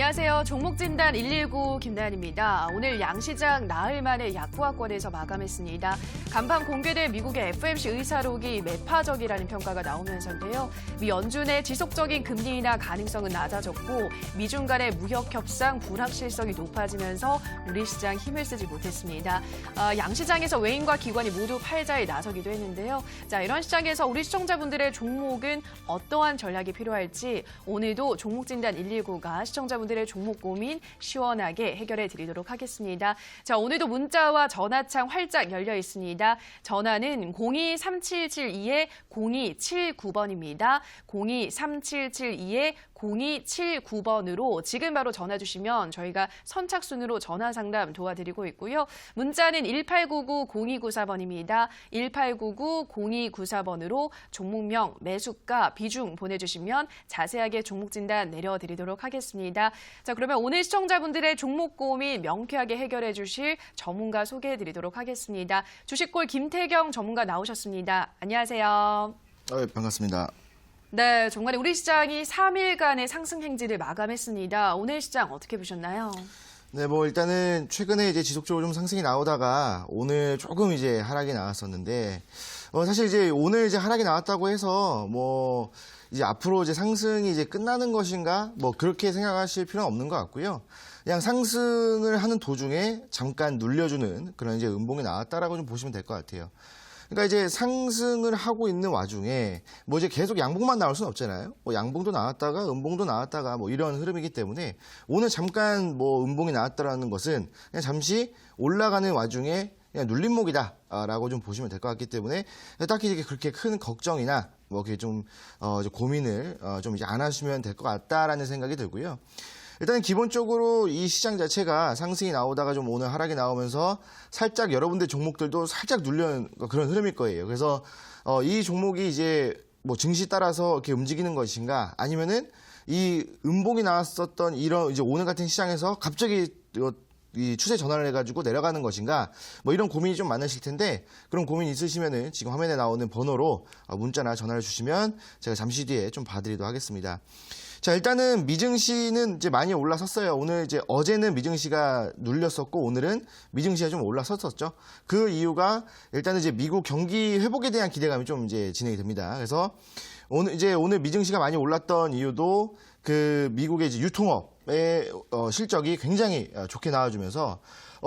안녕하세요. 종목진단 119 김나연입니다. 오늘 양시장 나흘 만에 약보합권에서 마감했습니다. 간밤 공개된 미국의 FOMC 의사록이 매파적이라는 평가가 나오면서인데요. 미 연준의 지속적인 금리 인하 가능성은 낮아졌고 미중 간의 무역 협상 불확실성이 높아지면서 우리 시장 힘을 쓰지 못했습니다. 양시장에서 외인과 기관이 모두 팔자에 나서기도 했는데요. 자, 이런 시장에서 우리 시청자분들의 종목은 어떠한 전략이 필요할지 오늘도 종목진단 119가 시청자분들의 종목 고민 시원하게 해결해 드리도록 하겠습니다. 자, 오늘도 문자와 전화창 활짝 열려 있습니다. 전화는 023772-0279번입니다. 023772-0279번으로 지금 바로 전화 주시면 저희가 선착순으로 전화 상담 도와드리고 있고요. 문자는 1899-0294번입니다. 1899-0294번으로 종목명, 매수가, 비중 보내주시면 자세하게 종목 진단 내려드리도록 하겠습니다. 자, 그러면 오늘 시청자분들의 종목 고민 명쾌하게 해결해 주실 전문가 소개해 드리도록 하겠습니다. 주식골 김태경 전문가 나오셨습니다. 안녕하세요. 반갑습니다. 네, 정말 우리 시장이 3일간의 상승 행진을 마감했습니다. 오늘 시장 어떻게 보셨나요? 네, 일단은 최근에 이제 지속적으로 좀 상승이 나오다가 오늘 조금 이제 하락이 나왔었는데, 사실 이제 오늘 이제 하락이 나왔다고 해서 이제 앞으로 이제 상승이 이제 끝나는 것인가 그렇게 생각하실 필요는 없는 것 같고요. 그냥 상승을 하는 도중에 잠깐 눌려주는 그런 이제 음봉이 나왔다라고 좀 보시면 될 것 같아요. 그러니까 이제 상승을 하고 있는 와중에 이제 계속 양봉만 나올 수는 없잖아요. 양봉도 나왔다가 음봉도 나왔다가 이런 흐름이기 때문에 오늘 잠깐 음봉이 나왔다라는 것은 그냥 잠시 올라가는 와중에 그냥 눌림목이다라고 좀 보시면 될 것 같기 때문에 딱히 그렇게 큰 걱정이나 그렇게 좀 고민을 좀 이제 안 하시면 될 것 같다라는 생각이 들고요. 일단 기본적으로 이 시장 자체가 상승이 나오다가 좀 오늘 하락이 나오면서 살짝 여러분들 종목들도 살짝 눌려는 그런 흐름일 거예요. 그래서 이 종목이 이제 증시 따라서 이렇게 움직이는 것인가 아니면은 이 음봉이 나왔었던 이런 이제 오늘 같은 시장에서 갑자기 이 추세 전환을 해가지고 내려가는 것인가 이런 고민이 좀 많으실 텐데 그런 고민 있으시면은 지금 화면에 나오는 번호로 문자나 전화를 주시면 제가 잠시 뒤에 좀 봐드리도록 하겠습니다. 자, 일단은 미증시는 이제 많이 올라섰어요. 오늘 이제 어제는 미증시가 눌렸었고 오늘은 미증시가 좀 올라섰었죠. 그 이유가 일단은 이제 미국 경기 회복에 대한 기대감이 좀 이제 진행이 됩니다. 그래서 오늘 미증시가 많이 올랐던 이유도 그 미국의 이제 유통업의 실적이 굉장히 좋게 나와주면서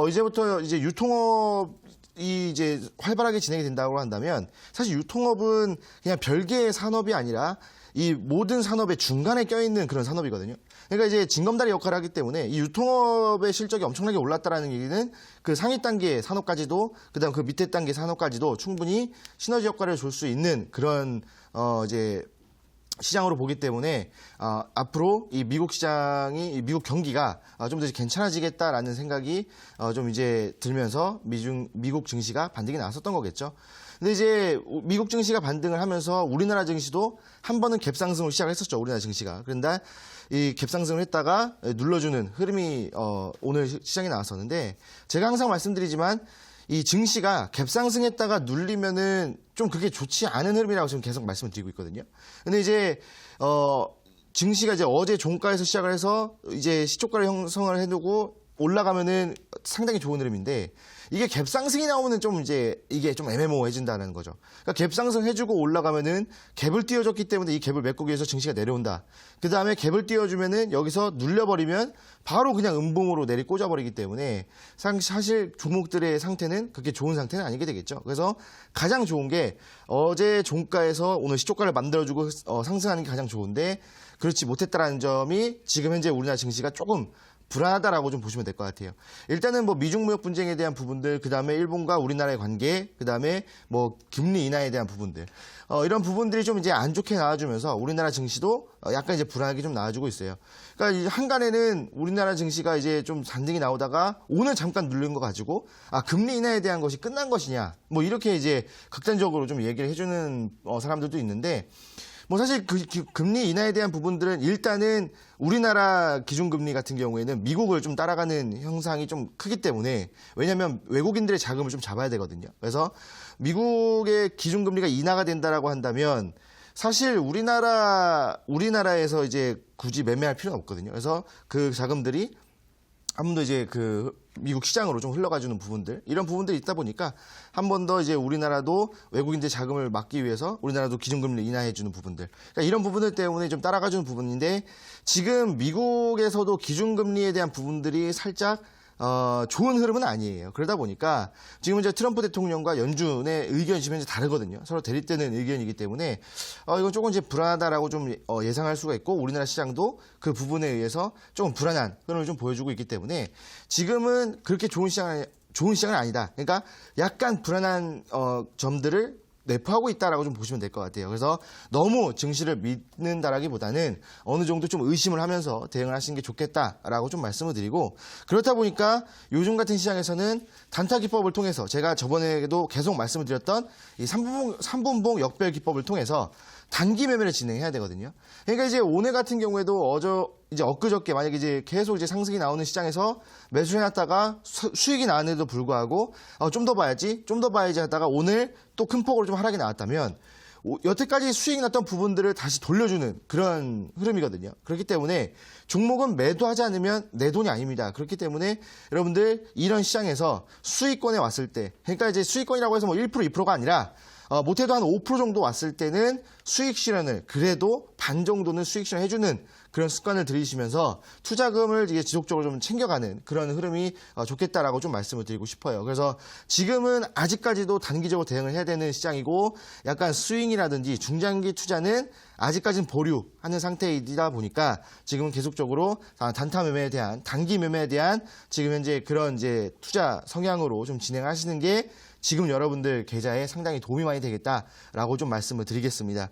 이제부터 이제 유통업이 이제 활발하게 진행이 된다고 한다면 사실 유통업은 그냥 별개의 산업이 아니라 이 모든 산업의 중간에 껴있는 그런 산업이거든요. 그러니까 이제 징검다리 역할을 하기 때문에 이 유통업의 실적이 엄청나게 올랐다라는 얘기는 그 상위 단계 산업까지도 그다음 그 밑에 단계 산업까지도 충분히 시너지 효과를 줄 수 있는 그런 이제 시장으로 보기 때문에 앞으로 이 미국 시장이 이 미국 경기가 좀 더 괜찮아지겠다라는 생각이 좀 이제 들면서 미국 증시가 반등이 나왔었던 거겠죠. 근데 이제 미국 증시가 반등을 하면서 우리나라 증시도 한 번은 갭상승을 시작했었죠. 우리나라 증시가. 그런데 이 갭상승을 했다가 눌러주는 흐름이 오늘 시장에 나왔었는데 제가 항상 말씀드리지만 이 증시가 갭상승했다가 눌리면은 좀 그게 좋지 않은 흐름이라고 지금 계속 말씀을 드리고 있거든요. 근데 이제 증시가 이제 어제 종가에서 시작을 해서 이제 시초가를 형성을 해두고 올라가면은 상당히 좋은 흐름인데 이게 갭상승이 나오면 좀 이제 이게 좀 애매모호해진다는 거죠. 그러니까 갭상승 해주고 올라가면은 갭을 띄워줬기 때문에 이 갭을 메꾸기 위해서 증시가 내려온다. 그 다음에 갭을 띄워주면은 여기서 눌려버리면 바로 그냥 음봉으로 내리 꽂아버리기 때문에 사실 종목들의 상태는 그렇게 좋은 상태는 아니게 되겠죠. 그래서 가장 좋은 게 어제 종가에서 오늘 시초가를 만들어주고 상승하는 게 가장 좋은데 그렇지 못했다라는 점이 지금 현재 우리나라 증시가 조금 불안하다라고 좀 보시면 될 것 같아요. 일단은 미중 무역 분쟁에 대한 부분들, 그 다음에 일본과 우리나라의 관계, 그 다음에 금리 인하에 대한 부분들, 이런 부분들이 좀 이제 안 좋게 나와주면서 우리나라 증시도 약간 이제 불안하게 좀 나와주고 있어요. 그러니까 한간에는 우리나라 증시가 이제 좀 반등이 나오다가 오늘 잠깐 눌린 거 가지고 금리 인하에 대한 것이 끝난 것이냐, 이렇게 이제 극단적으로 좀 얘기를 해주는 사람들도 있는데. 사실 그 금리 인하에 대한 부분들은 일단은 우리나라 기준금리 같은 경우에는 미국을 좀 따라가는 형상이 좀 크기 때문에 왜냐하면 외국인들의 자금을 좀 잡아야 되거든요. 그래서 미국의 기준금리가 인하가 된다라고 한다면 사실 우리나라에서 이제 굳이 매매할 필요는 없거든요. 그래서 그 자금들이 한 번 더 이제 그 미국 시장으로 좀 흘러가주는 부분들, 이런 부분들이 있다 보니까 한 번 더 이제 우리나라도 외국인들 자금을 막기 위해서 우리나라도 기준금리를 인하해주는 부분들, 그러니까 이런 부분들 때문에 좀 따라가주는 부분인데, 지금 미국에서도 기준금리에 대한 부분들이 살짝 좋은 흐름은 아니에요. 그러다 보니까 지금 이제 트럼프 대통령과 연준의 의견이 지금 이제 다르거든요. 서로 대립되는 의견이기 때문에 이건 조금 이제 불안하다라고 좀 예상할 수가 있고, 우리나라 시장도 그 부분에 의해서 조금 불안한 흐름을 좀 보여주고 있기 때문에 지금은 그렇게 좋은 시장은 아니다. 그러니까 약간 불안한 점들을 내포하고 있다라고 좀 보시면 될 것 같아요. 그래서 너무 증시를 믿는다라기보다는 어느 정도 좀 의심을 하면서 대응을 하시는 게 좋겠다라고 좀 말씀을 드리고, 그렇다 보니까 요즘 같은 시장에서는 단타 기법을 통해서 제가 저번에도 계속 말씀을 드렸던 이 3분봉 역별 기법을 통해서 단기 매매를 진행해야 되거든요. 그러니까 이제 오늘 같은 경우에도 이제 엊그저께 만약에 이제 계속 이제 상승이 나오는 시장에서 매수해놨다가 수익이 나왔는데도 불구하고 좀 더 봐야지 하다가 오늘 또 큰 폭으로 좀 하락이 나왔다면 여태까지 수익이 났던 부분들을 다시 돌려주는 그런 흐름이거든요. 그렇기 때문에 종목은 매도하지 않으면 내 돈이 아닙니다. 그렇기 때문에 여러분들 이런 시장에서 수익권에 왔을 때, 그러니까 이제 수익권이라고 해서 뭐 1%, 2%가 아니라 못해도 한 5% 정도 왔을 때는 수익 실현을, 그래도 반 정도는 수익 실현해주는 그런 습관을 들이시면서 투자금을 이제 지속적으로 좀 챙겨가는 그런 흐름이 좋겠다라고 좀 말씀을 드리고 싶어요. 그래서 지금은 아직까지도 단기적으로 대응을 해야 되는 시장이고, 약간 스윙이라든지 중장기 투자는 아직까지는 보류하는 상태이다 보니까 지금은 계속적으로 단타 매매에 대한, 단기 매매에 대한 지금 현재 그런 이제 투자 성향으로 좀 진행하시는 게 지금 여러분들 계좌에 상당히 도움이 많이 되겠다라고 좀 말씀을 드리겠습니다.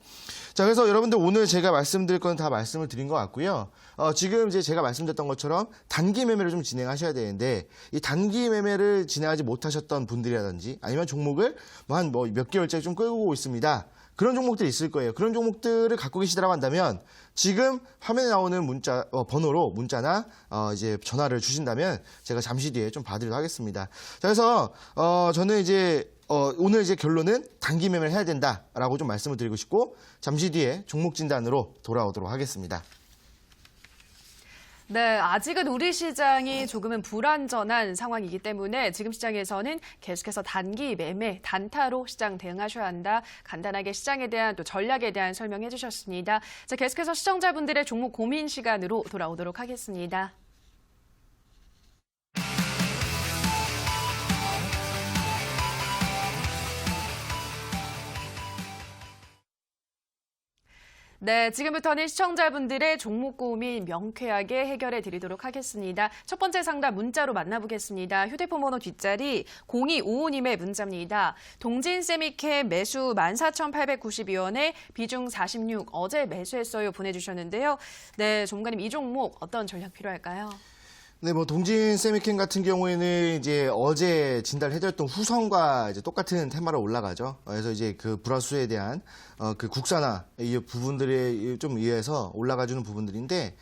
자, 그래서 여러분들 오늘 제가 말씀드릴 건 다 말씀을 드린 것 같고요. 지금 이제 제가 말씀드렸던 것처럼 단기 매매를 좀 진행하셔야 되는데, 이 단기 매매를 진행하지 못하셨던 분들이라든지 아니면 종목을 한 몇 개월째 좀 끌고 있습니다. 그런 종목들이 있을 거예요. 그런 종목들을 갖고 계시다고 한다면 지금 화면에 나오는 문자 번호로 문자나 이제 전화를 주신다면 제가 잠시 뒤에 좀 봐드리도록 하겠습니다. 자, 그래서 저는 이제 오늘 이제 결론은 단기 매매를 해야 된다라고 좀 말씀을 드리고 싶고, 잠시 뒤에 종목 진단으로 돌아오도록 하겠습니다. 네, 아직은 우리 시장이 조금은 불안전한 상황이기 때문에 지금 시장에서는 계속해서 단기 매매, 단타로 시장 대응하셔야 한다. 간단하게 시장에 대한 또 전략에 대한 설명해 주셨습니다. 자, 계속해서 시청자분들의 종목 고민 시간으로 돌아오도록 하겠습니다. 네, 지금부터는 시청자분들의 종목 고민 명쾌하게 해결해 드리도록 하겠습니다. 첫 번째 상담 문자로 만나보겠습니다. 휴대폰 번호 뒷자리 0255님의 문자입니다. 동진 세미캠 매수 14,892원에 비중 46, 어제 매수했어요 보내주셨는데요. 네, 전문가님 이 종목 어떤 전략 필요할까요? 네, 동진 세미캠 같은 경우에는 이제 어제 진단해드렸던 후성과 이제 똑같은 테마로 올라가죠. 그래서 이제 그 불화수에 대한 그 국산화 이 부분들에 좀 의해서 올라가주는 부분들인데,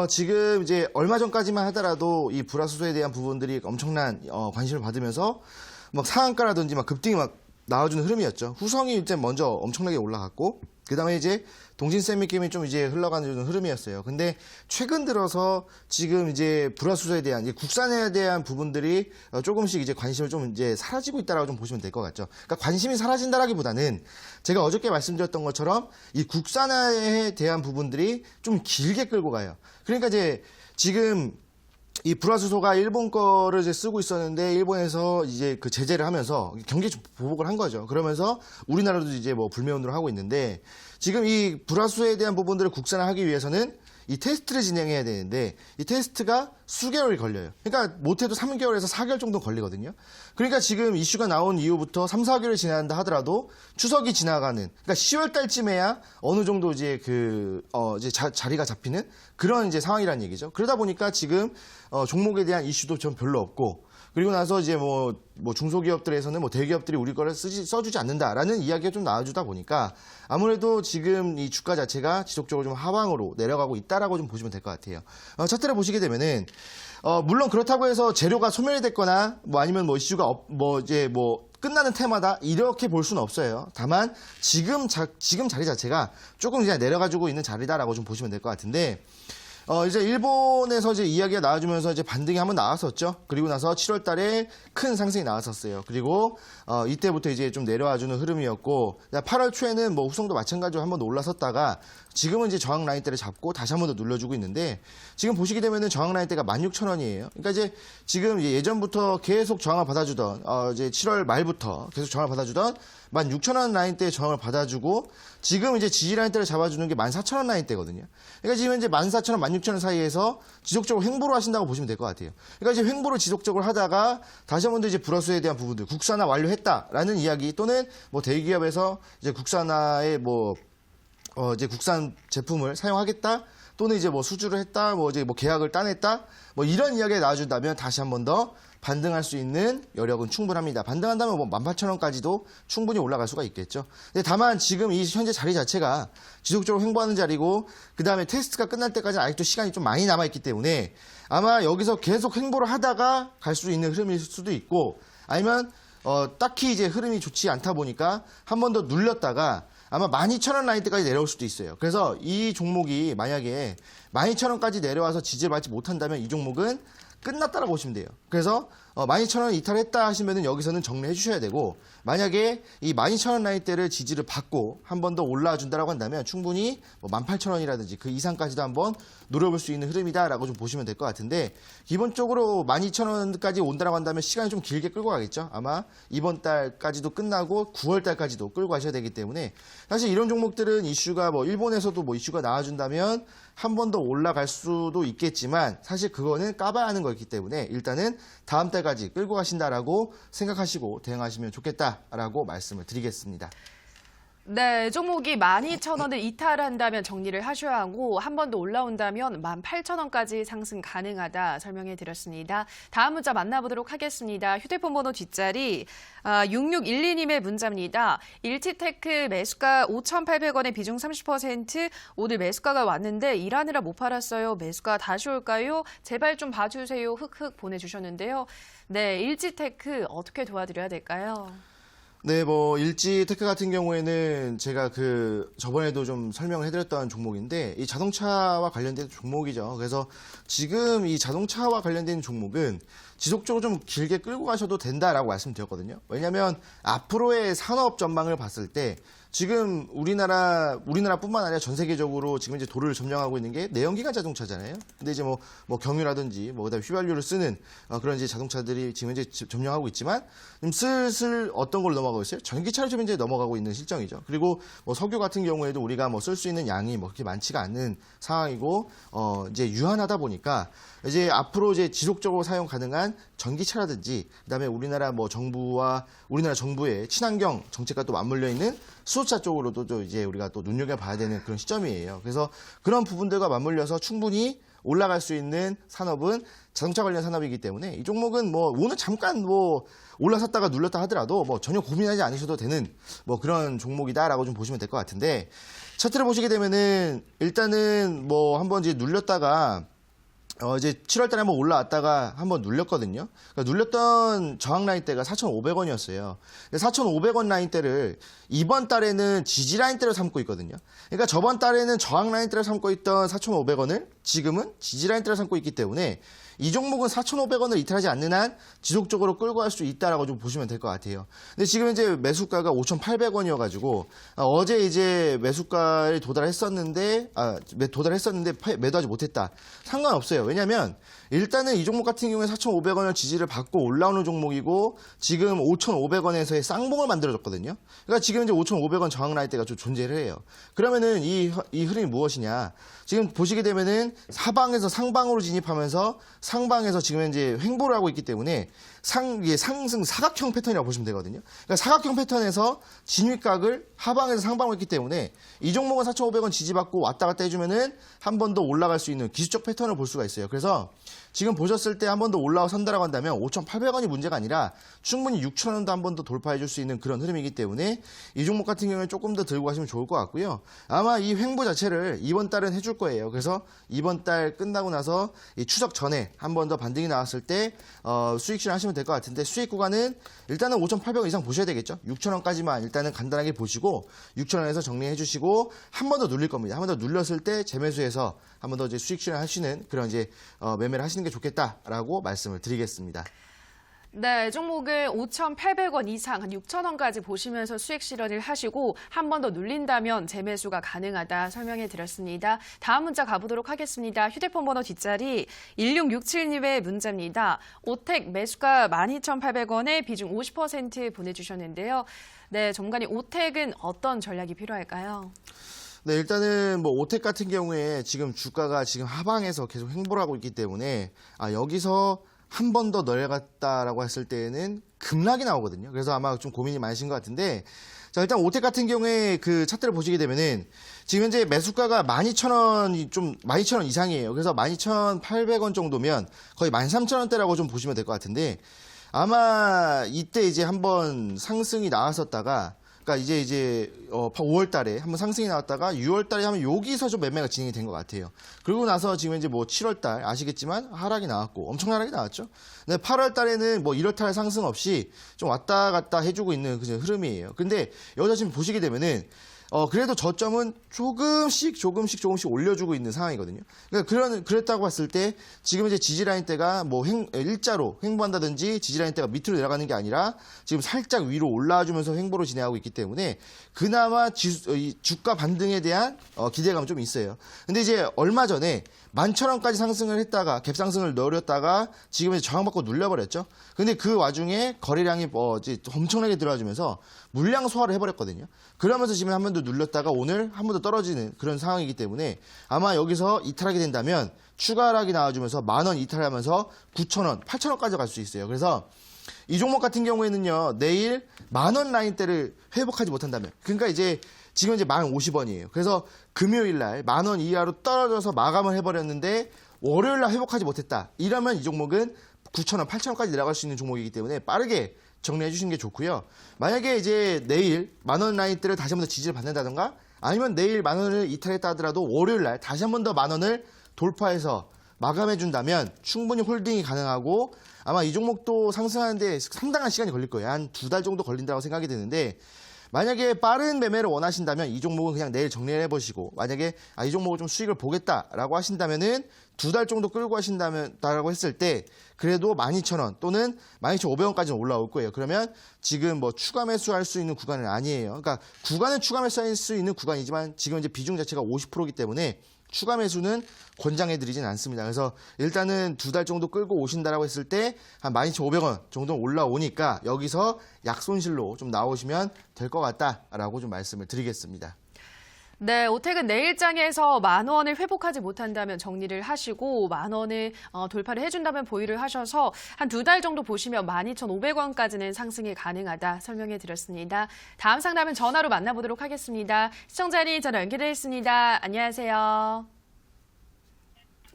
지금 이제 얼마 전까지만 하더라도 이 불화수소에 대한 부분들이 엄청난 관심을 받으면서 막 상한가라든지 막 급등이 막 나와주는 흐름이었죠. 후성이 일단 먼저 엄청나게 올라갔고, 그 다음에 이제 동진 세미캠이 좀 이제 흘러가는 흐름이었어요. 근데 최근 들어서 지금 이제 불화수소에 대한, 국산화에 대한 부분들이 조금씩 이제 관심을 좀 이제 사라지고 있다라고 좀 보시면 될 것 같죠. 그러니까 관심이 사라진다라기보다는 제가 어저께 말씀드렸던 것처럼 이 국산화에 대한 부분들이 좀 길게 끌고 가요. 그러니까 이제 지금 이 불화수소가 일본 거를 이제 쓰고 있었는데, 일본에서 이제 그 제재를 하면서 경기 보복을 한 거죠. 그러면서 우리나라도 이제 불매운동을 하고 있는데, 지금 이 불화수소에 대한 부분들을 국산화하기 위해서는 이 테스트를 진행해야 되는데, 이 테스트가 수개월이 걸려요. 그러니까 못해도 3개월에서 4개월 정도 걸리거든요. 그러니까 지금 이슈가 나온 이후부터 3, 4개월이 지난다 하더라도 추석이 지나가는, 그러니까 10월 달쯤에야 어느 정도 이제 이제 자리가 잡히는 그런 이제 상황이라는 얘기죠. 그러다 보니까 지금 종목에 대한 이슈도 좀 별로 없고, 그리고 나서 이제 중소기업들에서는 대기업들이 우리 거를 써주지 않는다라는 이야기가 좀 나와주다 보니까 아무래도 지금 이 주가 자체가 지속적으로 좀 하방으로 내려가고 있다라고 좀 보시면 될 것 같아요. 차트를 보시게 되면은, 물론 그렇다고 해서 재료가 소멸이 됐거나 아니면 이슈가 끝나는 테마다 이렇게 볼 수는 없어요. 다만 지금 자리 자체가 조금 그냥 내려가지고 있는 자리다라고 좀 보시면 될 것 같은데 이제 일본에서 이제 이야기가 나와주면서 이제 반등이 한번 나왔었죠. 그리고 나서 7월 달에 큰 상승이 나왔었어요. 그리고 이때부터 이제 좀 내려와주는 흐름이었고 8월 초에는 뭐 후성도 마찬가지로 한번 올라섰다가 지금은 이제 저항 라인대를 잡고 다시 한번 더 눌러주고 있는데 지금 보시게 되면은 저항 라인대가 16,000원이에요. 그러니까 이제 지금 예전부터 계속 저항을 받아주던 이제 7월 말부터 계속 저항을 받아주던 16,000원 라인대의 저항을 받아주고 지금 이제 지지 라인대를 잡아주는 게 14,000원 라인대거든요. 그러니까 지금 이제 14,000원, 16,000원 사이에서 지속적으로 횡보를 하신다고 보시면 될 것 같아요. 그러니까 이제 횡보를 지속적으로 하다가 다시 한번 더 이제 불화수에 대한 부분들 국산화 완료했다라는 이야기 또는 뭐 대기업에서 이제 국산화에 이제 국산 제품을 사용하겠다 또는 이제 뭐 수주를 했다 뭐 이제 뭐 계약을 따냈다 뭐 이런 이야기가 나와준다면 다시 한번 더 반등할 수 있는 여력은 충분합니다. 반등한다면 뭐 18,000원까지도 충분히 올라갈 수가 있겠죠. 근데 다만 지금 이 현재 자리 자체가 지속적으로 횡보하는 자리고 그 다음에 테스트가 끝날 때까지 아직도 시간이 좀 많이 남아있기 때문에 아마 여기서 계속 횡보를 하다가 갈 수 있는 흐름일 수도 있고 아니면 딱히 이제 흐름이 좋지 않다 보니까 한 번 더 눌렸다가 아마 12,000원 라인대까지 내려올 수도 있어요. 그래서 이 종목이 만약에 12,000원까지 내려와서 지지를 받지 못한다면 이 종목은 끝났다라고 보시면 돼요. 그래서 12,000원 이탈했다 하시면은 여기서는 정리해 주셔야 되고 만약에 이 12,000원 라인대를 지지를 받고 한 번 더 올라와 준다라고 한다면 충분히 뭐 18,000원이라든지 그 이상까지도 한번 노려볼 수 있는 흐름이다라고 좀 보시면 될 것 같은데 기본적으로 12,000원까지 온다라고 한다면 시간이 좀 길게 끌고 가겠죠. 아마 이번 달까지도 끝나고 9월 달까지도 끌고 가셔야 되기 때문에 사실 이런 종목들은 이슈가 뭐 일본에서도 뭐 이슈가 나와준다면 한 번 더 올라갈 수도 있겠지만 사실 그거는 까봐야 하는 거기 때문에 일단은 다음 달까지 끌고 가신다라고 생각하시고 대응하시면 좋겠다라고 말씀을 드리겠습니다. 네, 종목이 12,000원을 이탈한다면 정리를 하셔야 하고 한 번 더 올라온다면 18,000원까지 상승 가능하다 설명해 드렸습니다. 다음 문자 만나보도록 하겠습니다. 휴대폰 번호 뒷자리 6612님의 문자입니다. 일치테크 매수가 5,800원에 비중 30% 오늘 매수가가 왔는데 일하느라 못 팔았어요. 매수가 다시 올까요? 제발 좀 봐주세요. 흑흑 보내주셨는데요. 네, 일치테크 어떻게 도와드려야 될까요? 네, 뭐 일지테크 같은 경우에는 제가 저번에도 좀 설명을 해드렸던 종목인데 이 자동차와 관련된 종목이죠. 그래서 지금 이 자동차와 관련된 종목은 지속적으로 좀 길게 끌고 가셔도 된다라고 말씀드렸거든요. 왜냐하면 앞으로의 산업 전망을 봤을 때 지금 우리나라뿐만 아니라 전 세계적으로 지금 이제 도를 점령하고 있는 게 내연기관 자동차잖아요. 근데 이제 뭐 경유라든지 그다음에 휘발유를 쓰는 그런 이제 자동차들이 지금 이제 점령하고 있지만 좀 슬슬 어떤 걸 넘어가고 있어요? 전기차를 좀 이제 넘어가고 있는 실정이죠. 그리고 뭐 석유 같은 경우에도 우리가 뭐 쓸 수 있는 양이 뭐 그렇게 많지가 않은 상황이고 이제 유한하다 보니까 이제 앞으로 이제 지속적으로 사용 가능한 전기차라든지 그다음에 우리나라 정부의 친환경 정책과 또 맞물려 있는 수소차 쪽으로도 또 이제 우리가 또 눈여겨봐야 되는 그런 시점이에요. 그래서 그런 부분들과 맞물려서 충분히 올라갈 수 있는 산업은 자동차 관련 산업이기 때문에 이 종목은 뭐 오늘 잠깐 뭐 올라섰다가 눌렸다 하더라도 뭐 전혀 고민하지 않으셔도 되는 뭐 그런 종목이다라고 좀 보시면 될 것 같은데 차트를 보시게 되면은 일단은 뭐 한번 이제 눌렸다가 이제 7월 달에 한번 올라왔다가 한번 눌렸거든요. 그러니까 눌렸던 저항 라인대가 4,500원이었어요. 4,500원 라인대를 이번 달에는 지지 라인대로 삼고 있거든요. 그러니까 저번 달에는 저항 라인대로 삼고 있던 4,500원을 지금은 지지 라인대로 삼고 있기 때문에 이 종목은 4,500원을 이탈하지 않는 한 지속적으로 끌고 갈 수 있다라고 좀 보시면 될 것 같아요. 근데 지금 이제 매수가가 5,800원이어가지고 어제 이제 매수가에 도달했었는데 매도하지 못했다. 상관없어요. 왜냐하면 일단은 이 종목 같은 경우에 4,500원을 지지를 받고 올라오는 종목이고 지금 5,500원에서의 쌍봉을 만들어줬거든요. 그러니까 지금 이제 5,500원 저항 라인대가 좀 존재를 해요. 그러면은 이 흐름이 무엇이냐? 지금 보시게 되면은 하방에서 상방으로 진입하면서 상방에서 지금 이제 횡보를 하고 있기 때문에 상승 사각형 패턴이라고 보시면 되거든요. 그러니까 사각형 패턴에서 진입각을 하방에서 상방으로 했기 때문에 이 종목은 4,500원 지지받고 왔다 갔다 해주면은 한 번 더 올라갈 수 있는 기술적 패턴을 볼 수가 있어요. 그래서 지금 보셨을 때 한 번 더 올라와 산다라고 한다면 5,800원이 문제가 아니라 충분히 6,000원도 한 번 더 돌파해 줄 수 있는 그런 흐름이기 때문에 이 종목 같은 경우에 조금 더 들고 가시면 좋을 것 같고요. 아마 이 횡보 자체를 이번 달은 해줄 거예요. 그래서 이번 달 끝나고 나서 이 추석 전에 한 번 더 반등이 나왔을 때 수익 실현하시면 될 것 같은데 수익 구간은 일단은 5,800원 이상 보셔야 되겠죠. 6,000원까지만 일단은 간단하게 보시고 6,000원에서 정리해 주시고 한 번 더 눌릴 겁니다. 한 번 더 눌렸을 때 재매수해서 한 번 더 이제 수익 실현하시는 그런 이제 매매를 하시는 게 좋겠다라고 말씀을 드리겠습니다. 네, 종목을 5,800원 이상, 한 6,000원까지 보시면서 수익 실현을 하시고 한 번 더 눌린다면 재매수가 가능하다 설명해 드렸습니다. 다음 문자 가보도록 하겠습니다. 휴대폰 번호 뒷자리 1667님의 문자입니다. 오텍 매수가 12,800원에 비중 50% 보내주셨는데요. 네, 전문가님 오텍은 어떤 전략이 필요할까요? 네, 일단은 뭐 오텍 같은 경우에 지금 주가가 지금 하방에서 계속 횡보를 하고 있기 때문에 여기서 한 번 더 내려갔다라고 했을 때에는 급락이 나오거든요. 그래서 아마 좀 고민이 많으신 것 같은데 자, 일단 오텍 같은 경우에 그 차트를 보시게 되면은 지금 현재 매수가가 12,000원이 좀 12,000원 이상이에요. 그래서 12,800원 정도면 거의 13,000원대라고 좀 보시면 될 것 같은데 아마 이때 이제 한번 상승이 나왔었다가 그러니까 이제 5월 달에 한번 상승이 나왔다가 6월 달에 하면 여기서 좀 매매가 진행이 된 것 같아요. 그리고 나서 지금 이제 뭐 7월 달 아시겠지만 하락이 나왔고 엄청난 하락이 나왔죠. 근데 8월 달에는 뭐 이렇다 할 상승 없이 좀 왔다 갔다 해주고 있는 그 흐름이에요. 근데 여기서 지금 보시게 되면은 그래도 저점은 조금씩 올려주고 있는 상황이거든요. 그러니까 그랬다고 봤을 때 지금 이제 지지라인대가 뭐 일자로 횡보한다든지 지지라인대가 밑으로 내려가는 게 아니라 지금 살짝 위로 올라와주면서 횡보로 진행하고 있기 때문에 그나마 주가 반등에 대한 기대감은 좀 있어요. 근데 이제 얼마 전에 11,000원까지 상승을 했다가 갭상승을 노렸다가 지금 이제 저항받고 눌려버렸죠. 근데 그 와중에 거래량이 이제 엄청나게 들어와주면서 물량 소화를 해버렸거든요. 그러면서 지금 한 번 더 눌렸다가 오늘 한 번 더 떨어지는 그런 상황이기 때문에 아마 여기서 이탈하게 된다면 추가 하락이 나와주면서 10,000원 이탈하면서 9,000원, 8,000원까지 갈 수 있어요. 그래서 이 종목 같은 경우에는요, 내일 10,000원 라인대를 회복하지 못한다면, 그러니까 이제 지금 이제 1050원이에요. 그래서 금요일 날 10,000원 이하로 떨어져서 마감을 해버렸는데 월요일 날 회복하지 못했다. 이러면 이 종목은 9,000원, 8,000원까지 내려갈 수 있는 종목이기 때문에 빠르게 정리해 주시는 게 좋고요. 만약에 이제 내일 10,000원 라인대를 다시 한 번 더 지지를 받는다던가 아니면 내일 10,000원을 이탈했다 하더라도 월요일 날 다시 한 번 더 10,000원을 돌파해서 마감해 준다면 충분히 홀딩이 가능하고 아마 이 종목도 상승하는데 상당한 시간이 걸릴 거예요. 한 2달 정도 걸린다고 생각이 드는데 만약에 빠른 매매를 원하신다면 이 종목은 그냥 내일 정리를 해보시고 만약에 이 종목을 좀 수익을 보겠다라고 하신다면은 2달 정도 끌고 하신다라고 했을 때 그래도 12,000원 또는 12,500원까지는 올라올 거예요. 그러면 지금 뭐 추가 매수할 수 있는 구간은 아니에요. 그러니까 구간은 추가 매수할 수 있는 구간이지만 지금 이제 비중 자체가 50%이기 때문에 추가 매수는 권장해드리진 않습니다. 그래서 일단은 2달 정도 끌고 오신다라고 했을 때 한 12,500원 정도 올라오니까 여기서 약손실로 좀 나오시면 될 것 같다라고 좀 말씀을 드리겠습니다. 네, 오텍은 내일장에서 10,000원을 회복하지 못한다면 정리를 하시고 10,000원을 돌파를 해준다면 보유를 하셔서 한 2달 정도 보시면 12,500원까지는 상승이 가능하다 설명해 드렸습니다. 다음 상담은 전화로 만나보도록 하겠습니다. 시청자님 전화 연결되어 있습니다. 안녕하세요.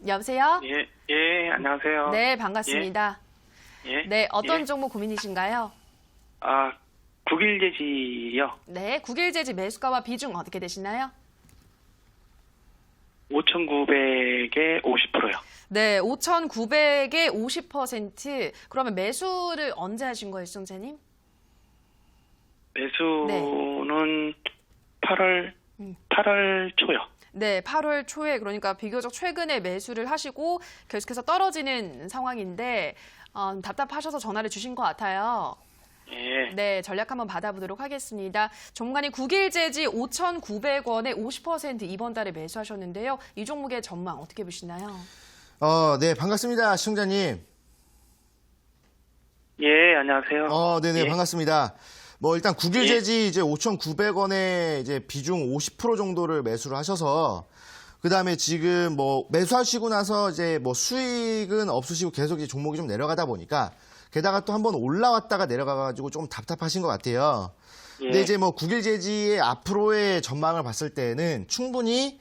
여보세요? 예, 안녕하세요. 네, 반갑습니다. 예. 네, 어떤 예. 종목 고민이신가요? 국일제지요. 네, 국일제지 매수가와 비중 어떻게 되시나요? 5,900에 50%요. 네, 5,900에 50%. 그러면 매수를 언제 하신 거예요, 시청자님? 매수는 8월 초요. 네, 8월 초에 그러니까 비교적 최근에 매수를 하시고 계속해서 떨어지는 상황인데 답답하셔서 전화를 주신 것 같아요. 예. 네, 전략 한번 받아보도록 하겠습니다. 전문가님 국일제지 5,900원에 50% 이번 달에 매수하셨는데요. 이 종목의 전망 어떻게 보시나요? 네, 반갑습니다. 시청자님. 예, 안녕하세요. 네네, 예. 반갑습니다. 뭐 일단 국일제지 이제 5,900원에 이제 비중 50% 정도를 매수를 하셔서 그다음에 지금 뭐 매수하시고 나서 이제 뭐 수익은 없으시고 계속 이제 종목이 좀 내려가다 보니까 게다가 또 한번 올라왔다가 내려가가지고 좀 답답하신 것 같아요. 예. 근데 이제 뭐 국일제지의 앞으로의 전망을 봤을 때는 충분히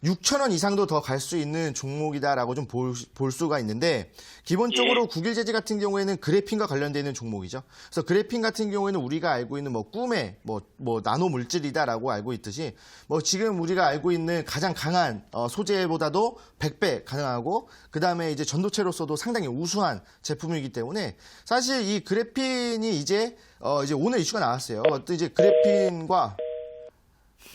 6,000원 이상도 더 갈 수 있는 종목이다라고 좀 볼 수가 있는데 기본적으로 예. 국일제지 같은 경우에는 그래핀과 관련되어 있는 종목이죠. 그래서 그래핀 같은 경우에는 우리가 알고 있는 뭐 꿈의 뭐 나노 물질이다라고 알고 있듯이 뭐 지금 우리가 알고 있는 가장 강한 소재보다도 100배 가능하고 그다음에 이제 전도체로서도 상당히 우수한 제품이기 때문에 사실 이 그래핀이 이제 오늘 이슈가 나왔어요. 또 이제 그래핀과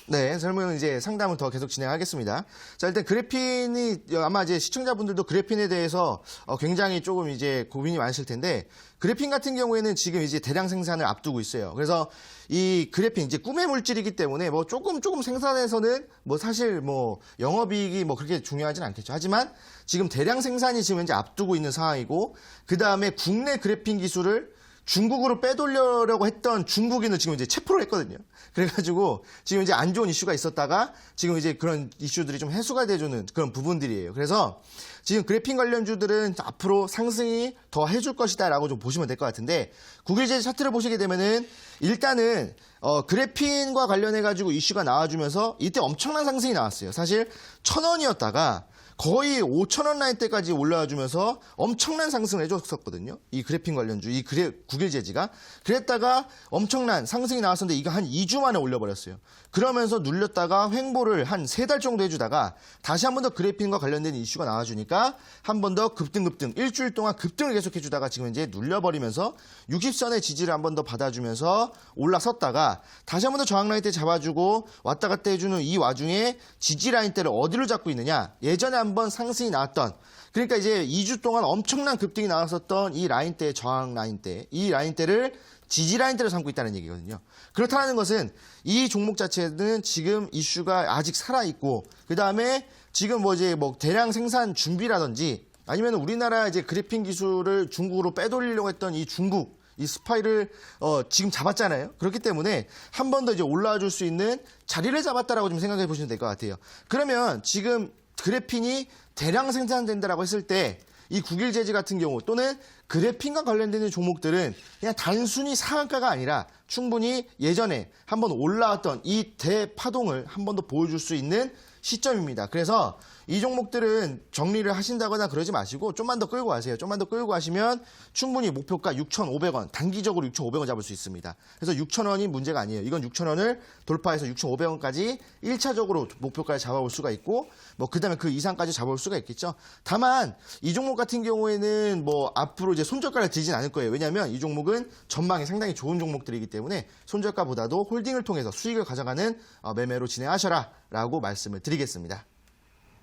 네, 설명은 이제 상담은 더 계속 진행하겠습니다. 자, 일단 그래핀이 아마 이제 시청자분들도 그래핀에 대해서 굉장히 조금 이제 고민이 많으실 텐데 그래핀 같은 경우에는 지금 이제 대량 생산을 앞두고 있어요. 그래서 이 그래핀 이제 꿈의 물질이기 때문에 뭐 조금 생산해서는 뭐 사실 뭐 영업이익이 뭐 그렇게 중요하진 않겠죠. 하지만 지금 대량 생산이 지금 이제 앞두고 있는 상황이고 그 다음에 국내 그래핀 기술을 중국으로 빼돌려고 했던 중국인은 지금 이제 체포를 했거든요. 그래가지고 지금 이제 안 좋은 이슈가 있었다가 지금 이제 그런 이슈들이 좀 해소가 돼주는 그런 부분들이에요. 그래서 지금 그래핀 관련주들은 앞으로 상승이 더 해줄 것이다라고 좀 보시면 될 것 같은데 국일제지 차트를 보시게 되면은 일단은 그래핀과 관련해가지고 이슈가 나와주면서 이때 엄청난 상승이 나왔어요. 사실 1,000원이었다가 거의 5,000원 라인대까지 올라와주면서 엄청난 상승을 해줬었거든요. 이 그래핀 관련주, 이 국일제지가. 그랬다가 엄청난 상승이 나왔었는데 이거 한 2주 만에 올려버렸어요. 그러면서 눌렸다가 횡보를 한 3달 정도 해주다가 다시 한 번 더 그래핀과 관련된 이슈가 나와주니까 한 번 더 급등, 일주일 동안 급등을 계속해주다가 지금 이제 눌려버리면서 60선의 지지를 한 번 더 받아주면서 올라섰다가 다시 한 번 더 저항 라인대 잡아주고 왔다 갔다 해주는 이 와중에 지지 라인대를 어디로 잡고 있느냐. 예전에 한번 상승이 나왔던 그러니까 이제 2주 동안 엄청난 급등이 나왔었던 이 라인대 저항 라인대 이 라인대를 지지 라인대로 삼고 있다는 얘기거든요. 그렇다는 것은 이 종목 자체는 지금 이슈가 아직 살아있고 그 다음에 지금 뭐 대량 생산 준비라든지 아니면 우리나라 이제 그래핀 기술을 중국으로 빼돌리려고 했던 이 중국 이 스파이를 지금 잡았잖아요. 그렇기 때문에 한 번 더 이제 올라와 줄 수 있는 자리를 잡았다라고 좀 생각해 보시면 될 것 같아요. 그러면 지금 그래핀이 대량 생산된다라고 했을 때 이 국일제지 같은 경우 또는 그래핀과 관련되는 종목들은 그냥 단순히 상한가가 아니라 충분히 예전에 한번 올라왔던 이 대파동을 한 번 더 보여줄 수 있는 시점입니다. 그래서 이 종목들은 정리를 하신다거나 그러지 마시고 좀만 더 끌고 가세요. 좀만 더 끌고 가시면 충분히 목표가 6,500원, 단기적으로 6,500원 잡을 수 있습니다. 그래서 6,000원이 문제가 아니에요. 이건 6,000원을 돌파해서 6,500원까지 1차적으로 목표가를 잡아올 수가 있고 뭐 그다음에 그 이상까지 잡아올 수가 있겠죠. 다만 이 종목 같은 경우에는 뭐 앞으로 이제 손절가를 들진 않을 거예요. 왜냐하면 이 종목은 전망이 상당히 좋은 종목들이기 때문에 손절가보다도 홀딩을 통해서 수익을 가져가는 매매로 진행하셔라라고 말씀을 드리겠습니다.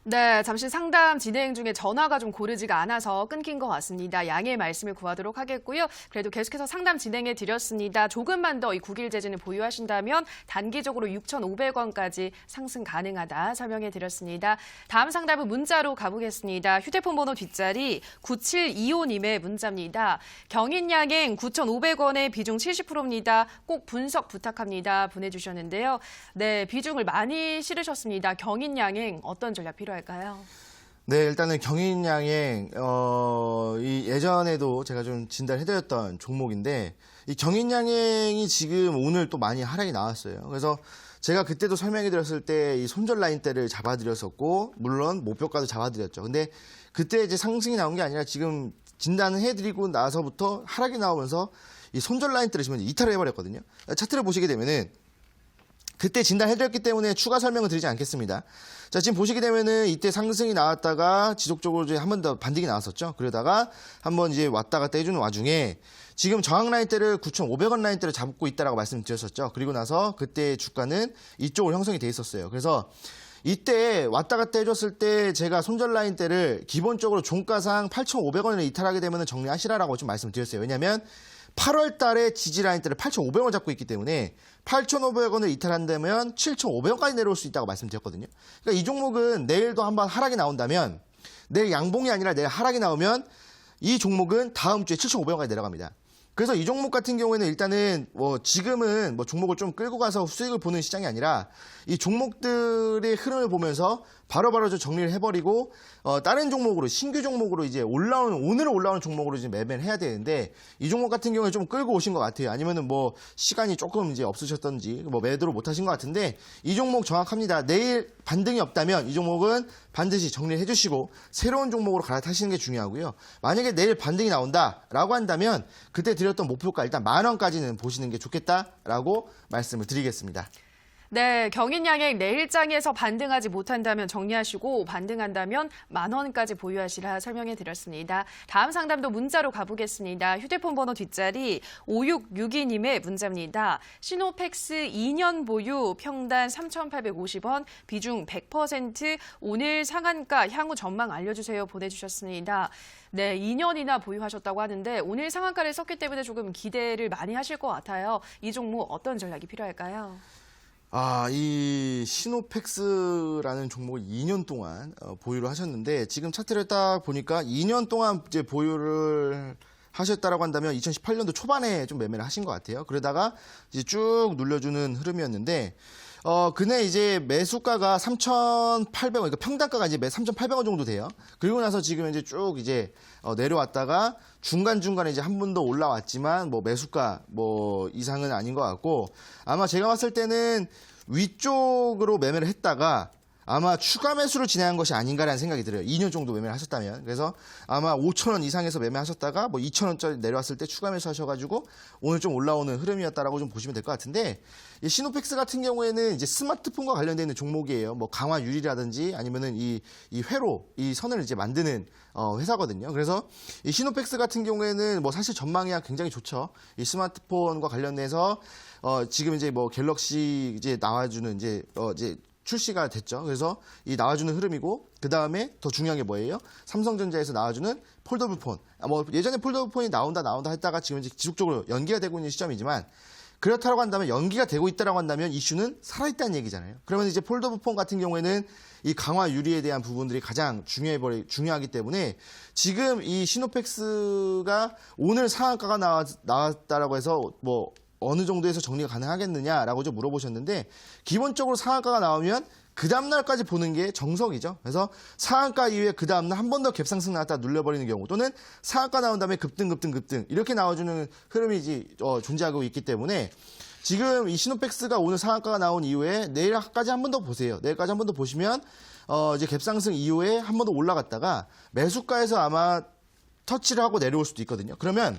네, 잠시 상담 진행 중에 전화가 좀 고르지가 않아서 끊긴 것 같습니다. 양해의 말씀을 구하도록 하겠고요. 그래도 계속해서 상담 진행해 드렸습니다. 조금만 더 이 국일제지는 보유하신다면 단기적으로 6,500원까지 상승 가능하다 설명해 드렸습니다. 다음 상담은 문자로 가보겠습니다. 휴대폰 번호 뒷자리 9725님의 문자입니다. 경인양행 9,500원의 비중 70%입니다. 꼭 분석 부탁합니다. 보내주셨는데요. 네, 비중을 많이 실으셨습니다. 경인양행 어떤 전략 필요할까요? 네, 일단은 경인양행 이 예전에도 제가 좀 진단해드렸던 종목인데 이 경인양행이 지금 오늘 또 많이 하락이 나왔어요. 그래서 제가 그때도 설명해드렸을 때 이 손절 라인대를 잡아드렸었고 물론 목표가도 잡아드렸죠. 근데 그때 이제 상승이 나온 게 아니라 지금 진단을 해드리고 나서부터 하락이 나오면서 이 손절 라인대를 지금 이탈을 해버렸거든요. 차트를 보시게 되면은 그때 진단해드렸기 때문에 추가 설명을 드리지 않겠습니다. 자, 지금 보시게 되면은 이때 상승이 나왔다가 지속적으로 이제 한 번 더 반등이 나왔었죠. 그러다가 한번 이제 왔다 갔다 해주는 와중에 지금 저항 라인대를 9,500원 라인대를 잡고 있다라고 말씀드렸었죠. 그리고 나서 그때 주가는 이쪽으로 형성이 돼 있었어요. 그래서 이때 왔다 갔다 해줬을 때 제가 손절 라인대를 기본적으로 종가상 8,500원을 이탈하게 되면 정리하시라라고 좀 말씀드렸어요. 왜냐하면 8월 달에 지지 라인대를 8,500원 잡고 있기 때문에 8,500원을 이탈한다면 7,500원까지 내려올 수 있다고 말씀드렸거든요. 그러니까 이 종목은 내일도 한번 하락이 나온다면 내일 양봉이 아니라 내일 하락이 나오면 이 종목은 다음 주에 7,500원까지 내려갑니다. 그래서 이 종목 같은 경우에는 일단은 뭐 지금은 뭐 종목을 좀 끌고 가서 수익을 보는 시장이 아니라 이 종목들의 흐름을 보면서 바로바로 좀 정리를 해버리고 다른 종목으로 신규 종목으로 이제 오늘 올라오는 종목으로 이제 매매를 해야 되는데 이 종목 같은 경우에 좀 끌고 오신 것 같아요. 아니면은 뭐 시간이 조금 이제 없으셨던지 뭐 매도를 못 하신 것 같은데 이 종목 정확합니다. 내일 반등이 없다면 이 종목은 반드시 정리를 해주시고 새로운 종목으로 갈아타시는 게 중요하고요. 만약에 내일 반등이 나온다라고 한다면 그때 드렸던 목표가 일단 10,000원까지는 보시는 게 좋겠다라고 말씀을 드리겠습니다. 네, 경인양행 내일장에서 반등하지 못한다면 정리하시고 반등한다면 10,000원까지 보유하시라 설명해 드렸습니다. 다음 상담도 문자로 가보겠습니다. 휴대폰 번호 뒷자리 5662님의 문자입니다. 시노팩스 2년 보유 평단 3,850원 비중 100% 오늘 상한가 향후 전망 알려주세요 보내주셨습니다. 네, 2년이나 보유하셨다고 하는데 오늘 상한가를 썼기 때문에 조금 기대를 많이 하실 것 같아요. 이 종목 어떤 전략이 필요할까요? 이 시노팩스라는 종목을 2년 동안 보유를 하셨는데 지금 차트를 딱 보니까 2년 동안 이제 보유를 하셨다라고 한다면 2018년도 초반에 좀 매매를 하신 것 같아요. 그러다가 이제 쭉 눌려주는 흐름이었는데 그네 이제 매수가가 3,800원, 그러니까 평단가가 이제 3,800원 정도 돼요. 그리고 나서 지금 이제 쭉 이제 내려왔다가 중간중간에 이제 한 번 더 올라왔지만 뭐 매수가 뭐 이상은 아닌 것 같고 아마 제가 봤을 때는 위쪽으로 매매를 했다가 아마 추가 매수를 진행한 것이 아닌가라는 생각이 들어요. 2년 정도 매매를 하셨다면. 그래서 아마 5,000원 이상에서 매매하셨다가 뭐 2,000원짜리 내려왔을 때 추가 매수하셔가지고 오늘 좀 올라오는 흐름이었다라고 좀 보시면 될 것 같은데 이 시노팩스 같은 경우에는 이제 스마트폰과 관련되어 있는 종목이에요. 뭐 강화 유리라든지 아니면은 이 회로 이 선을 이제 만드는 회사거든요. 그래서 이 시노팩스 같은 경우에는 뭐 사실 전망이 굉장히 좋죠. 이 스마트폰과 관련돼서 지금 이제 뭐 갤럭시 이제 나와주는 이제 출시가 됐죠. 그래서 이 나와주는 흐름이고 그 다음에 더 중요한 게 뭐예요? 삼성전자에서 나와주는 폴더블 폰. 뭐 예전에 폴더블 폰이 나온다 했다가 지금 이제 지속적으로 연기가 되고 있는 시점이지만 그렇다고 한다면 연기가 되고 있다라고 한다면 이슈는 살아있다는 얘기잖아요. 그러면 이제 폴더블 폰 같은 경우에는 이 강화 유리에 대한 부분들이 가장 중요하기 때문에 지금 이 시노팩스가 오늘 상한가가 나왔다라고 해서 뭐 어느 정도에서 정리가 가능하겠느냐라고 좀 물어보셨는데 기본적으로 상한가가 나오면 그 다음날까지 보는 게 정석이죠. 그래서 상한가 이후에 그 다음날 한 번 더 갭상승 나왔다 눌려버리는 경우 또는 상한가 나온 다음에 급등 이렇게 나와주는 흐름이 존재하고 있기 때문에 지금 이 시노팩스가 오늘 상한가가 나온 이후에 내일까지 한 번 더 보세요. 내일까지 한 번 더 보시면 이제 갭상승 이후에 한 번 더 올라갔다가 매수가에서 아마 터치를 하고 내려올 수도 있거든요. 그러면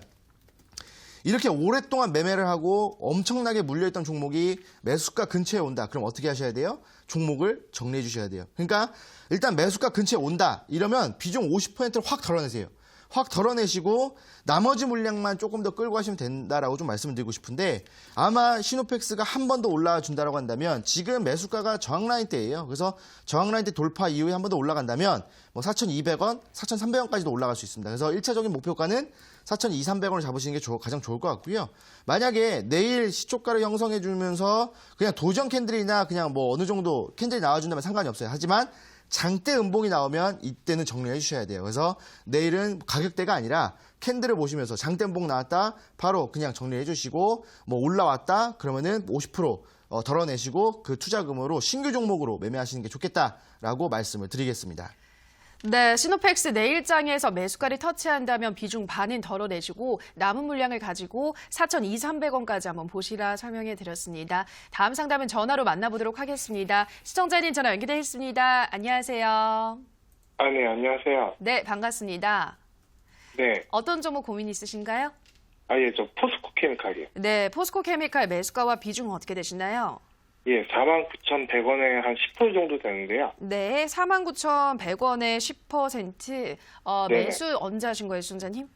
이렇게 오랫동안 매매를 하고 엄청나게 물려있던 종목이 매수가 근처에 온다. 그럼 어떻게 하셔야 돼요? 종목을 정리해 주셔야 돼요. 그러니까 일단 매수가 근처에 온다. 이러면 비중 50%를 확 덜어내세요. 확 덜어내시고 나머지 물량만 조금 더 끌고 가시면 된다라고 좀 말씀을 드리고 싶은데 아마 시노팩스가 한 번 더 올라와 준다라고 한다면 지금 매수가가 저항라인 때예요. 그래서 저항라인 때 돌파 이후에 한 번 더 올라간다면 뭐 4,200원, 4,300원까지도 올라갈 수 있습니다. 그래서 1차적인 목표가는 4,200~300원을 잡으시는 게 가장 좋을 것 같고요. 만약에 내일 시초가를 형성해 주면서 그냥 도전 캔들이나 그냥 뭐 어느 정도 캔들이 나와준다면 상관이 없어요. 하지만 장대 음봉이 나오면 이때는 정리해 주셔야 돼요. 그래서 내일은 가격대가 아니라 캔들을 보시면서 장대 음봉 나왔다 바로 그냥 정리해 주시고 뭐 올라왔다 그러면은 50% 덜어내시고 그 투자금으로 신규 종목으로 매매하시는 게 좋겠다라고 말씀을 드리겠습니다. 네, 시노팩스 내일장에서 매수가를 터치한다면 비중 반은 덜어내시고 남은 물량을 가지고 4,200~300원까지 한번 보시라 설명해 드렸습니다. 다음 상담은 전화로 만나보도록 하겠습니다. 시청자님 전화 연결되어 있습니다. 안녕하세요. 네, 안녕하세요. 네, 반갑습니다. 네. 어떤 종목 고민 있으신가요? 예, 저 포스코 케미칼이요. 네, 포스코 케미칼 매수가와 비중은 어떻게 되시나요? 예, 49,100원에 한 10% 정도 되는데요. 네, 49,100원에 10%. 네네. 매수 언제 하신 거예요, 시청자님?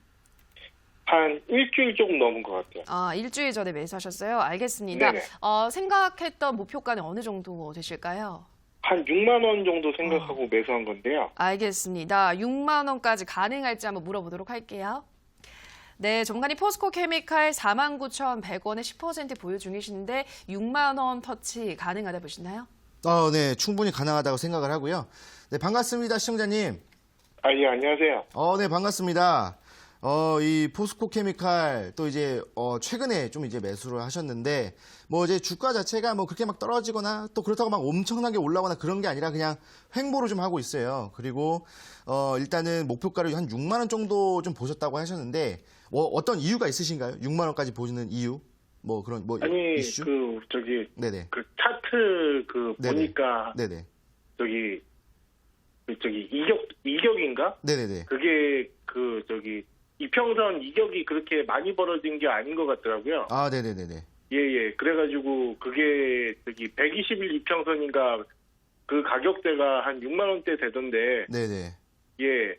한 일주일 조금 넘은 것 같아요. 일주일 전에 매수하셨어요? 알겠습니다. 네네. 생각했던 목표가는 어느 정도 되실까요? 한 6만 원 정도 생각하고 매수한 건데요. 알겠습니다. 6만 원까지 가능할지 한번 물어보도록 할게요. 네, 전문가님 포스코 케미칼 49,100원에 10% 보유 중이신데 6만 원 터치 가능하다 보시나요? 네, 충분히 가능하다고 생각을 하고요. 네, 반갑습니다, 시청자님. 예, 안녕하세요. 네, 반갑습니다. 이 포스코 케미칼 또 이제 최근에 좀 이제 매수를 하셨는데 뭐 이제 주가 자체가 뭐 그렇게 막 떨어지거나 또 그렇다고 막 엄청나게 올라거나 그런 게 아니라 그냥 횡보를 좀 하고 있어요. 그리고 일단은 목표가를 한 6만 원 정도 좀 보셨다고 하셨는데 어떤 이유가 있으신가요? 6만 원까지 보시는 이유? 뭐 그런 뭐 아니 이슈? 네네. 그 차트 네네. 보니까 네네. 이격인가? 네네네. 그게 이평선 이격이 그렇게 많이 벌어진 게 아닌 것 같더라고요. 아, 네네네네. 예. 그래가지고 그게 120일 이평선인가 그 가격대가 한 6만 원대 되던데. 네네. 예.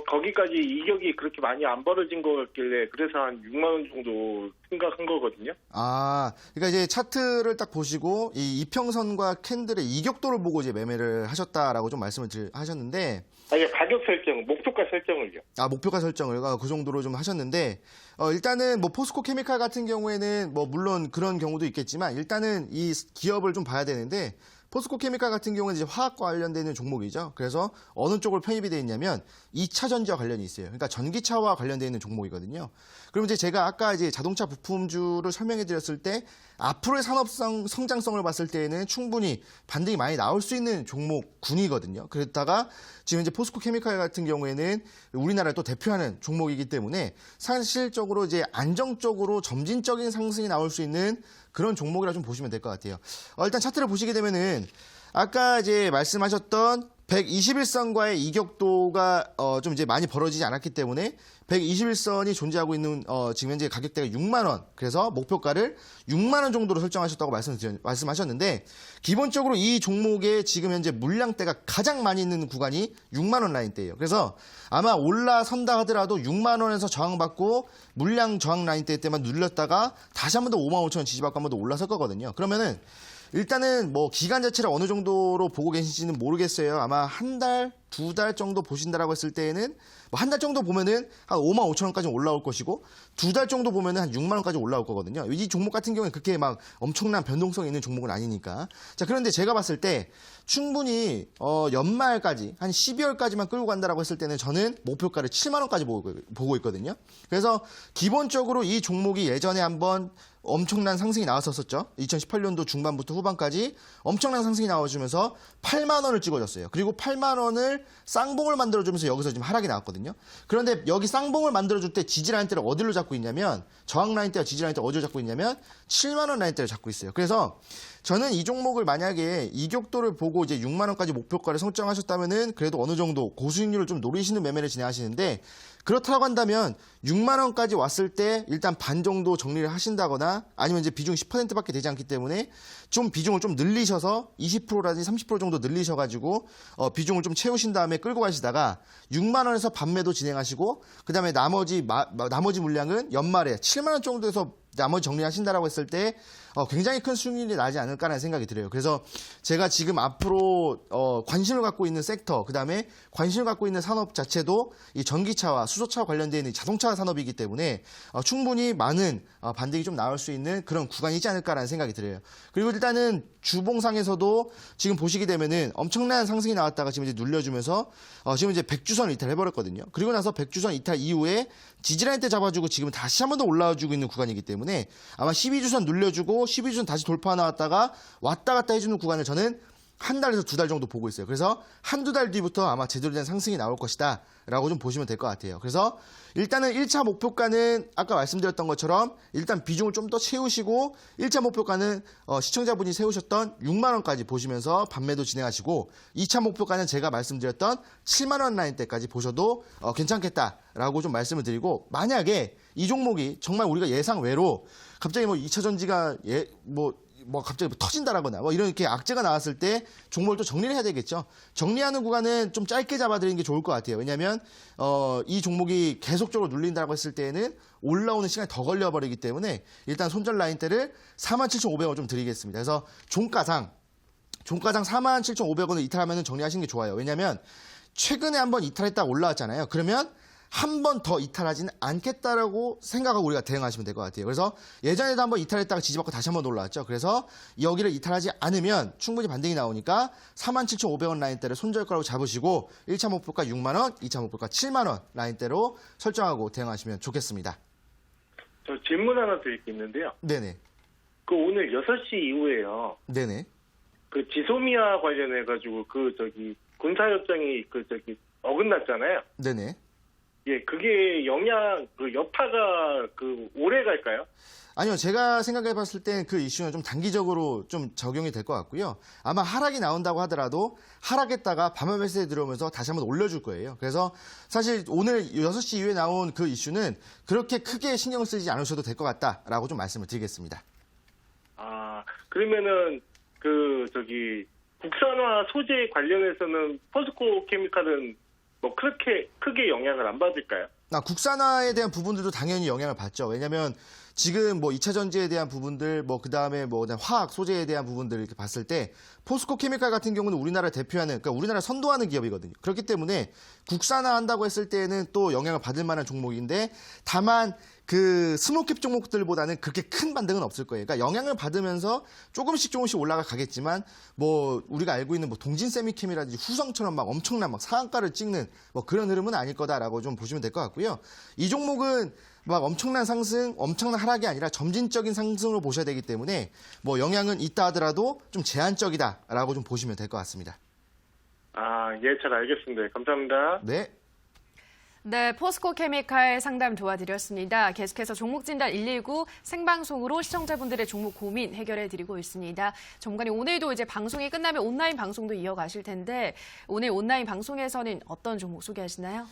거기까지 이격이 그렇게 많이 안 벌어진 것 같길래 그래서 한 6만 원 정도 생각한 거거든요. 아, 그러니까 이제 차트를 딱 보시고 이 이평선과 캔들의 이격도를 보고 이제 매매를 하셨다라고 좀 말씀을 하셨는데. 아니, 가격 설정, 목표가 설정을요. 아, 목표가 설정을 그 정도로 좀 하셨는데, 일단은 뭐 포스코 케미칼 같은 경우에는 뭐 물론 그런 경우도 있겠지만 일단은 이 기업을 좀 봐야 되는데, 포스코 케미칼 같은 경우는 이제 화학과 관련되는 종목이죠. 그래서 어느 쪽으로 편입이 되어 있냐면 2차 전지와 관련이 있어요. 그러니까 전기차와 관련되어 있는 종목이거든요. 그럼 이제 제가 아까 이제 자동차 부품주를 설명해 드렸을 때 앞으로의 산업성 성장성을 봤을 때에는 충분히 반등이 많이 나올 수 있는 종목군이거든요. 그랬다가 지금 이제 포스코 케미칼 같은 경우에는 우리나라를 또 대표하는 종목이기 때문에 사실적으로 이제 안정적으로 점진적인 상승이 나올 수 있는 그런 종목이라 좀 보시면 될 것 같아요. 일단 차트를 보시게 되면은 아까 이제 말씀하셨던 121선과의 이격도가 좀 이제 많이 벌어지지 않았기 때문에 121선이 존재하고 있는 지금 현재 가격대가 6만 원. 그래서 목표가를 6만 원 정도로 설정하셨다고 말씀하셨는데 기본적으로 이 종목의 지금 현재 물량대가 가장 많이 있는 구간이 6만 원 라인대예요. 그래서 아마 올라선다 하더라도 6만 원에서 저항받고 물량 저항 라인대 때만 눌렸다가 다시 한 번 더 5만 5천 원 지지받고 한 번 더 올라설 거거든요. 그러면은 일단은 뭐 기간 자체를 어느 정도로 보고 계신지는 모르겠어요. 아마 한 달, 2달 정도 보신다라고 했을 때에는 뭐 한 달 정도 보면은 한 5만 5천 원까지 올라올 것이고 2달 정도 보면은 한 6만 원까지 올라올 거거든요. 이 종목 같은 경우는 그렇게 막 엄청난 변동성이 있는 종목은 아니니까. 자, 그런데 제가 봤을 때 충분히 연말까지 한 12월까지만 끌고 간다라고 했을 때는 저는 목표가를 7만 원까지 보고 있거든요. 그래서 기본적으로 이 종목이 예전에 한번 엄청난 상승이 나왔었죠. 2018년도 중반부터 후반까지 엄청난 상승이 나와주면서 8만 원을 찍어줬어요. 그리고 8만 원을 쌍봉을 만들어주면서 여기서 지금 하락이 나왔거든요. 그런데 여기 쌍봉을 만들어줄 때 지지 라인대를 어디로 잡고 있냐면 저항 라인대와 지지 라인대 어디로 잡고 있냐면 7만 원 라인대를 잡고 있어요. 그래서 저는 이 종목을 만약에 이격도를 보고 이제 6만 원까지 목표가를 설정하셨다면은 그래도 어느 정도 고수익률을 좀 노리시는 매매를 진행하시는데 그렇다고 한다면 6만 원까지 왔을 때 일단 반 정도 정리를 하신다거나 아니면 이제 비중이 10%밖에 되지 않기 때문에 좀 비중을 좀 늘리셔서 20%라든지 30% 정도 늘리셔가지고 비중을 좀 채우신 다음에 끌고 가시다가 6만 원에서 반매도 진행하시고 그다음에 나머지 물량은 연말에 7만 원 정도에서 나머지 정리하신다라고 했을 때 굉장히 큰 수익률이 나지 않을까라는 생각이 들어요. 그래서 제가 지금 앞으로 관심을 갖고 있는 섹터, 그다음에 관심을 갖고 있는 산업 자체도 이 전기차와 수소차와 관련되어 있는 자동차 산업이기 때문에 충분히 많은 반등이 좀 나올 수 있는 그런 구간이지 않을까라는 생각이 들어요. 그리고 일단은 주봉상에서도 지금 보시게 되면은 엄청난 상승이 나왔다가 지금 이제 눌려주면서 지금 이제 100주선 이탈해버렸거든요. 그리고 나서 100주선 이탈 이후에 지지라인 때 잡아주고 지금 다시 한 번 더 올라와주고 있는 구간이기 때문에 아마 12주선 눌려주고 12주선 다시 돌파 나왔다가 왔다 갔다 해주는 구간을 저는 한 달에서 2달 정도 보고 있어요. 그래서 한두 달 뒤부터 아마 제대로 된 상승이 나올 것이다 라고 좀 보시면 될 것 같아요. 그래서 일단은 1차 목표가는 아까 말씀드렸던 것처럼 일단 비중을 좀 더 채우시고 1차 목표가는 시청자분이 세우셨던 6만 원까지 보시면서 반매도 진행하시고 2차 목표가는 제가 말씀드렸던 7만 원 라인대까지 보셔도 괜찮겠다라고 좀 말씀을 드리고 만약에 이 종목이 정말 우리가 예상 외로 갑자기 뭐 2차 전지가 갑자기 터진다라거나 뭐 이런 이렇게 악재가 나왔을 때 종목을 또 정리를 해야 되겠죠. 정리하는 구간은 좀 짧게 잡아드리는 게 좋을 것 같아요. 왜냐하면 이 종목이 계속적으로 눌린다고 했을 때는 올라오는 시간이 더 걸려버리기 때문에 일단 손절 라인대를 47,500원 좀 드리겠습니다. 그래서 종가상 47,500원을 이탈하면 정리하시는 게 좋아요. 왜냐하면 최근에 한번 이탈했다가 올라왔잖아요. 그러면 한 번 더 이탈하지는 않겠다라고 생각하고 우리가 대응하시면 될 것 같아요. 그래서 예전에도 한번 이탈했다가 지지받고 다시 한번 올라왔죠. 그래서 여기를 이탈하지 않으면 충분히 반등이 나오니까 47,500원 라인대를 손절가로 잡으시고 1차 목표가 6만 원, 2차 목표가 7만 원 라인대로 설정하고 대응하시면 좋겠습니다. 저 질문 하나 드릴 게 있는데요. 네네. 그 오늘 6시 이후에요. 네네. 그 지소미아 관련해가지고 군사협정이 어긋났잖아요. 네네. 예, 그게 여파가 오래 갈까요? 아니요, 제가 생각해 봤을 땐 그 이슈는 좀 단기적으로 좀 적용이 될 것 같고요. 아마 하락이 나온다고 하더라도 하락했다가 반발 매수에 들어오면서 다시 한번 올려줄 거예요. 그래서 사실 오늘 6시 이후에 나온 그 이슈는 그렇게 크게 신경 쓰지 않으셔도 될 것 같다라고 좀 말씀을 드리겠습니다. 아, 그러면은 국산화 소재 관련해서는 포스코 케미칼은 뭐 그렇게 크게 영향을 안 받을까요? 국산화에 대한 부분들도 당연히 영향을 받죠. 왜냐하면 지금 뭐 2차 전지에 대한 부분들, 뭐 그다음에 뭐 화학 소재에 대한 부분들 이렇게 봤을 때 포스코 케미칼 같은 경우는 우리나라를 대표하는, 그러니까 우리나라를 선도하는 기업이거든요. 그렇기 때문에 국산화한다고 했을 때는 또 영향을 받을 만한 종목인데, 다만 그 스몰캡 종목들보다는 그렇게 큰 반등은 없을 거예요. 그러니까 영향을 받으면서 조금씩 올라가 가겠지만, 뭐 우리가 알고 있는 뭐 동진세미캠이라든지 후성처럼 막 엄청난 막 상한가를 찍는 뭐 그런 흐름은 아닐 거다라고 좀 보시면 될 것 같고요. 이 종목은 막 엄청난 상승, 엄청난 하락이 아니라 점진적인 상승으로 보셔야 되기 때문에 뭐 영향은 있다 하더라도 좀 제한적이다라고 좀 보시면 될 것 같습니다. 아, 예, 잘 알겠습니다. 감사합니다. 네. 네, 포스코 케미칼 상담 도와드렸습니다. 계속해서 종목 진단 119 생방송으로 시청자분들의 종목 고민 해결해 드리고 있습니다. 전문가님, 오늘도 이제 방송이 끝나면 온라인 방송도 이어가실 텐데 오늘 온라인 방송에서는 어떤 종목 소개하시나요?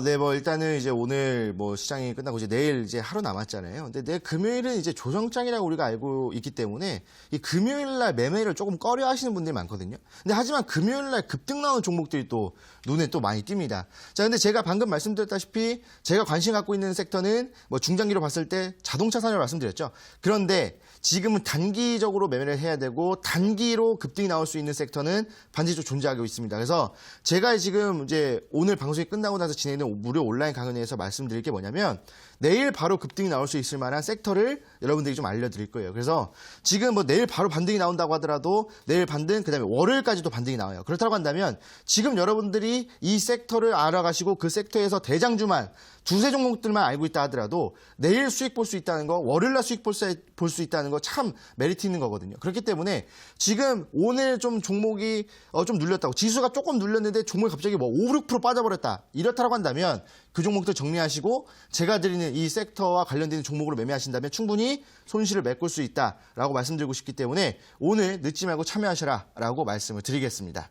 네, 뭐 일단은 이제 오늘 뭐 시장이 끝나고 이제 내일 이제 하루 남았잖아요. 근데 내일 금요일은 이제 조정장이라고 우리가 알고 있기 때문에 이 금요일 날 매매를 조금 꺼려 하시는 분들이 많거든요. 근데 하지만 금요일 날 급등 나오는 종목들이 또 눈에 또 많이 띕니다. 자, 근데 제가 방금 말씀드렸다시피 제가 관심 갖고 있는 섹터는 뭐 중장기로 봤을 때 자동차 산업을 말씀드렸죠. 그런데 지금은 단기적으로 매매를 해야 되고 단기로 급등이 나올 수 있는 섹터는 반드시 좀 존재하고 있습니다. 그래서 제가 지금 이제 오늘 방송이 끝나고 나서 진행되는 무료 온라인 강연에서 말씀드릴 게 뭐냐면 내일 바로 급등이 나올 수 있을 만한 섹터를 여러분들이 좀 알려드릴 거예요. 그래서 지금 뭐 내일 바로 반등이 나온다고 하더라도 내일 반등, 그다음에 월요일까지도 반등이 나와요. 그렇다고 한다면 지금 여러분들이 이 섹터를 알아가시고 그 섹터에서 대장주만 두세 종목들만 알고 있다 하더라도 내일 수익 볼 수 있다는 거, 월요일날 수익 볼 수 있다는 거 참 메리트 있는 거거든요. 그렇기 때문에 지금 오늘 좀 종목이 좀 눌렸다고, 지수가 조금 눌렸는데 종목이 갑자기 뭐 5, 6% 빠져버렸다, 이렇다고 한다면 그 종목들 정리하시고 제가 드리는 이 섹터와 관련된 종목으로 매매하신다면 충분히 손실을 메꿀 수 있다라고 말씀드리고 싶기 때문에 오늘 늦지 말고 참여하셔라라고 말씀을 드리겠습니다.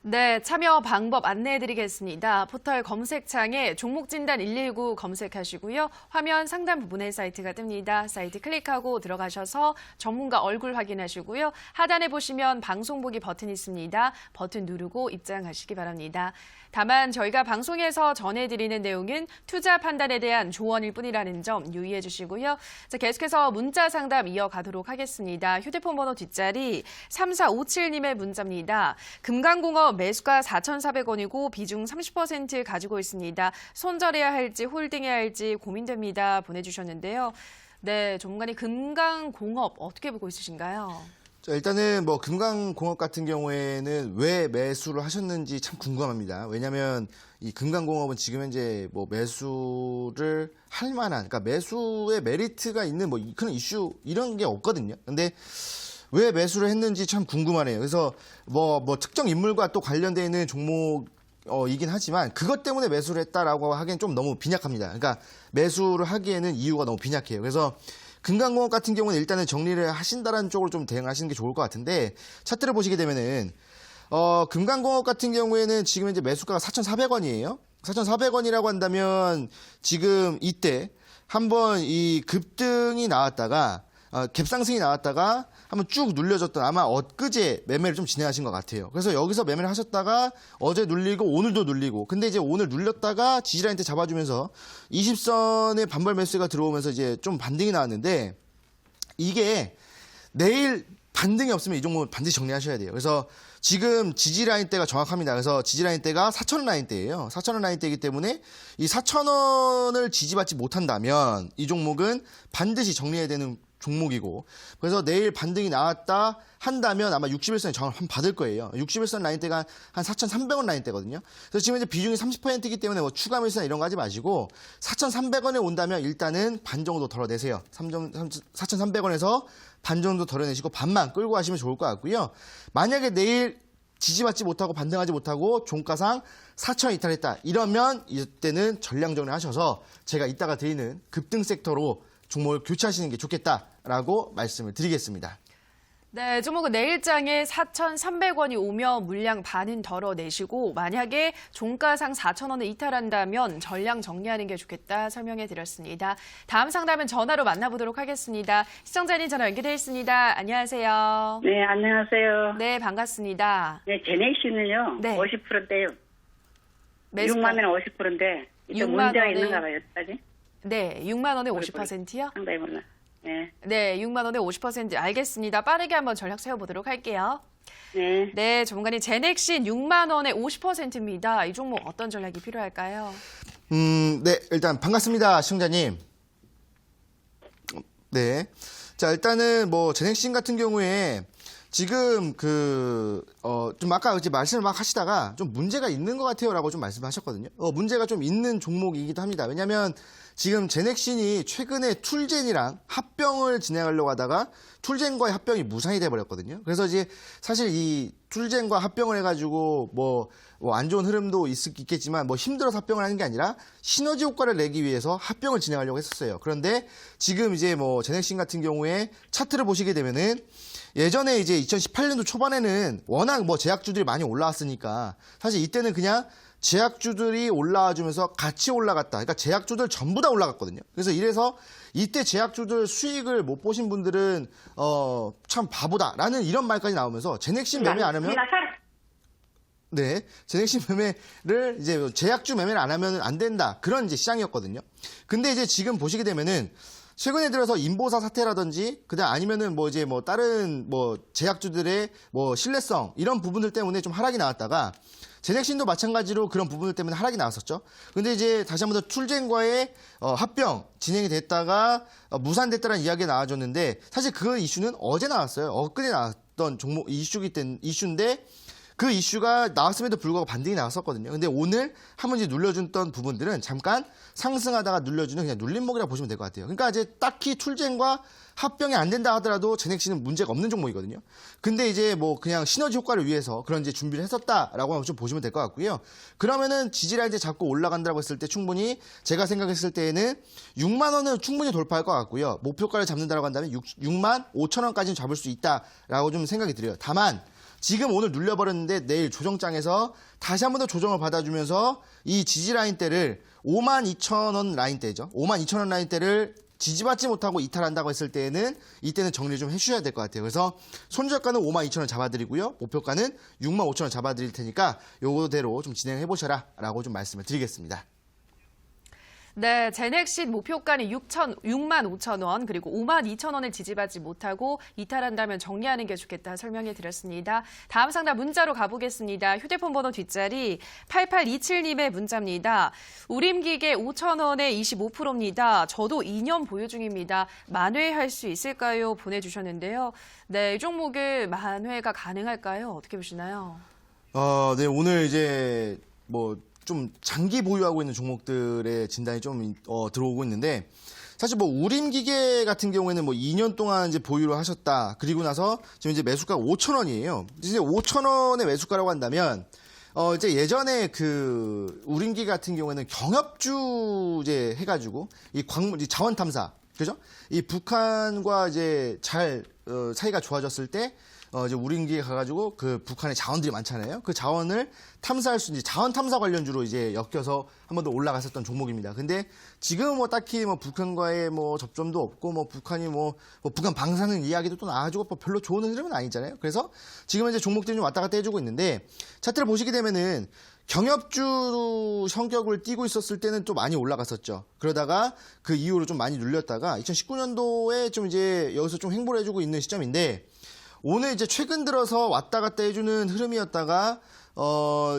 네, 참여 방법 안내해드리겠습니다. 포털 검색창에 종목 진단 119 검색하시고요. 화면 상단 부분에 사이트가 뜹니다. 사이트 클릭하고 들어가셔서 전문가 얼굴 확인하시고요. 하단에 보시면 방송 보기 버튼이 있습니다. 버튼 누르고 입장하시기 바랍니다. 다만 저희가 방송에서 전해드리는 내용은 투자 판단에 대한 조언일 뿐이라는 점 유의해 주시고요. 자, 계속해서 문자 상담 이어가도록 하겠습니다. 휴대폰 번호 뒷자리 3457님의 문자입니다. 금강공업 매수가 4,400원이고 비중 30% 가지고 있습니다. 손절해야 할지 홀딩해야 할지 고민됩니다. 보내주셨는데요. 네, 전문가님, 금강공업 어떻게 보고 있으신가요? 자, 일단은 뭐 금강공업 같은 경우에는 왜 매수를 하셨는지 참 궁금합니다. 왜냐하면 이 금강공업은 지금 현재 뭐 매수를 할 만한, 그러니까 매수의 메리트가 있는 뭐 그런 이슈 이런 게 없거든요. 근데 왜 매수를 했는지 참 궁금하네요. 그래서 뭐 특정 인물과 또 관련되어 있는 종목이긴 하지만 그것 때문에 매수를 했다라고 하기엔 좀 너무 빈약합니다. 그러니까 매수를 하기에는 이유가 너무 빈약해요. 그래서 금강공업 같은 경우는 일단은 정리를 하신다라는 쪽으로 좀 대응하시는 게 좋을 것 같은데, 차트를 보시게 되면은 금강공업 같은 경우에는 지금 이제 매수가가 4,400원이에요. 4,400원이라고 한다면 지금 이때 한번 이 급등이 나왔다가 갭상승이 나왔다가 한번 쭉 눌려졌던, 아마 엊그제 매매를 좀 진행하신 것 같아요. 그래서 여기서 매매를 하셨다가 어제 눌리고 오늘도 눌리고, 근데 이제 오늘 눌렸다가 지지라인 때 잡아주면서 20선의 반발 매수가 들어오면서 이제 좀 반등이 나왔는데, 이게 내일 반등이 없으면 이 종목은 반드시 정리하셔야 돼요. 그래서 지금 지지 라인대가 정확합니다. 그래서 지지 라인대가 4,000원 라인대예요. 4,000원 라인대이기 때문에 이 4,000원을 지지받지 못한다면 이 종목은 반드시 정리해야 되는 종목이고, 그래서 내일 반등이 나왔다 한다면 아마 60일선에 저항을 한번 받을 거예요. 60일선 라인대가 한 4,300원 라인대거든요. 그래서 지금 이제 비중이 30%이기 때문에 뭐 추가 매수나 이런 거 하지 마시고 4,300원에 온다면 일단은 반 정도 덜어내세요. 4,300원에서 반 정도 덜어내시고 반만 끌고 가시면 좋을 것 같고요. 만약에 내일 지지받지 못하고 반등하지 못하고 종가상 4,000원 이탈했다. 이러면 이때는 전량 정리하셔서 제가 이따가 드리는 급등 섹터로 종목을 교체하시는 게 좋겠다라고 말씀을 드리겠습니다. 네, 종목은 내일장에 4,300원이 오며 물량 반은 덜어내시고 만약에 종가상 4,000원을 이탈한다면 전량 정리하는 게 좋겠다 설명해 드렸습니다. 다음 상담은 전화로 만나보도록 하겠습니다. 시청자님 전화 연결돼 있습니다. 안녕하세요. 네, 안녕하세요. 네, 반갑습니다. 네, 제넥시는요, 네. 50%대요. 매수가- 6만 원에 50%인데, 이제 6만 문제가 원에- 있는가 봐요, 여기까지. 네, 6만 원에 50%요? 상당히 몰라. 네. 네, 6만 원에 50% 알겠습니다. 빠르게 한번 전략 세워보도록 할게요. 네. 네, 전문가님 제넥신 6만 원에 50%입니다. 이 종목 어떤 전략이 필요할까요? 네, 일단 반갑습니다, 시청자님. 네. 자, 일단은 뭐 제넥신 같은 경우에 지금 좀 아까 이제 말씀을 막 하시다가 좀 문제가 있는 것 같아요라고 좀 말씀하셨거든요. 문제가 좀 있는 종목이기도 합니다. 왜냐하면 지금 제넥신이 최근에 툴젠이랑 합병을 진행하려고 하다가 툴젠과의 합병이 무산이 돼버렸거든요. 그래서 이제 사실 이 툴젠과 합병을 해가지고 뭐 안 좋은 흐름도 있겠지만 뭐 힘들어서 합병을 하는 게 아니라 시너지 효과를 내기 위해서 합병을 진행하려고 했었어요. 그런데 지금 이제 뭐 제넥신 같은 경우에 차트를 보시게 되면은 예전에 이제 2018년도 초반에는 워낙 뭐 제약주들이 많이 올라왔으니까 사실 이때는 그냥 제약주들이 올라와주면서 같이 올라갔다. 그러니까 제약주들 전부 다 올라갔거든요. 그래서 이래서 이때 제약주들 수익을 못 보신 분들은 참 바보다라는 이런 말까지 나오면서 제넥신 매매 안 하면 네, 제넥신 매매를 이제 제약주 매매를 안 하면 안 된다. 그런 이제 시장이었거든요. 근데 이제 지금 보시게 되면은 최근에 들어서 인보사 사태라든지 그다음 아니면은 뭐 이제 뭐 다른 뭐 제약주들의 뭐 신뢰성 이런 부분들 때문에 좀 하락이 나왔다가 제넥신도 마찬가지로 그런 부분들 때문에 하락이 나왔었죠. 근데 이제 다시 한번 더 툴젠과의 합병 진행이 됐다가 무산됐다는 이야기가 나와줬는데 사실 그 이슈는 어제 나왔어요. 엊그제 나왔던 종목 이슈인데 그 이슈가 나왔음에도 불구하고 반등이 나왔었거든요. 근데 오늘 한번 이제 눌려줬던 부분들은 잠깐 상승하다가 눌려주는 그냥 눌림목이라고 보시면 될 것 같아요. 그러니까 이제 딱히 툴젠과 합병이 안 된다 하더라도 제넥신은 문제가 없는 종목이거든요. 근데 이제 뭐 그냥 시너지 효과를 위해서 그런 이제 준비를 했었다라고 좀 보시면 될 것 같고요. 그러면은 지지라인에 잡고 올라간다고 했을 때 충분히 제가 생각했을 때에는 6만 원은 충분히 돌파할 것 같고요. 목표가를 잡는다라고 한다면 6만 5천 원까지는 잡을 수 있다라고 좀 생각이 들어요. 다만 지금 오늘 눌려버렸는데 내일 조정장에서 다시 한 번 더 조정을 받아주면서 이 지지 라인대를 52,000원 라인대죠. 52,000원 라인대를 지지받지 못하고 이탈한다고 했을 때에는 이때는 정리를 좀 해주셔야 될 것 같아요. 그래서 손절가는 52,000원 잡아드리고요. 목표가는 65,000원 잡아드릴 테니까 요거대로 좀 진행해보셔라 라고 좀 말씀을 드리겠습니다. 네, 제넥신 목표가는 6만 5천 원 그리고 5만 2천 원을 지지받지 못하고 이탈한다면 정리하는 게 좋겠다 설명해 드렸습니다. 다음 상담 문자로 가보겠습니다. 휴대폰 번호 뒷자리 8827님의 문자입니다. 우림기계 5천 원에 25%입니다. 저도 2년 보유 중입니다. 만회할 수 있을까요? 보내주셨는데요. 네, 이 종목을 만회가 가능할까요? 어떻게 보시나요? 네, 오늘 이제 뭐 좀 장기 보유하고 있는 종목들의 진단이 좀 들어오고 있는데 사실 뭐 우림기계 같은 경우에는 뭐 2년 동안 이제 보유를 하셨다. 그리고 나서 지금 이제 매수가가 5,000원이에요. 이제 5,000원의 매수가라고 한다면 이제 예전에 그 우림기계 같은 경우에는 경협주제 해가지고 이 자원 탐사 그죠? 이 북한과 이제 잘 사이가 좋아졌을 때 이제 우림기계 가가지고 그 북한의 자원들이 많잖아요. 그 자원을 탐사할 수 있는 자원 탐사 관련주로 이제 엮여서 한 번 더 올라갔었던 종목입니다. 근데 지금 뭐 딱히 뭐 북한과의 뭐 접점도 없고 뭐 북한이 뭐 북한 방사능 이야기도 또 나와주고 뭐 별로 좋은 흐름은 아니잖아요. 그래서 지금 이제 종목들이 좀 왔다 갔다 해주고 있는데 차트를 보시게 되면은 경협주 성격을 띠고 있었을 때는 좀 많이 올라갔었죠. 그러다가 그 이후로 좀 많이 눌렸다가 2019년도에 좀 이제 여기서 좀 횡보를 해주고 있는 시점인데 오늘 이제 최근 들어서 왔다 갔다 해주는 흐름이었다가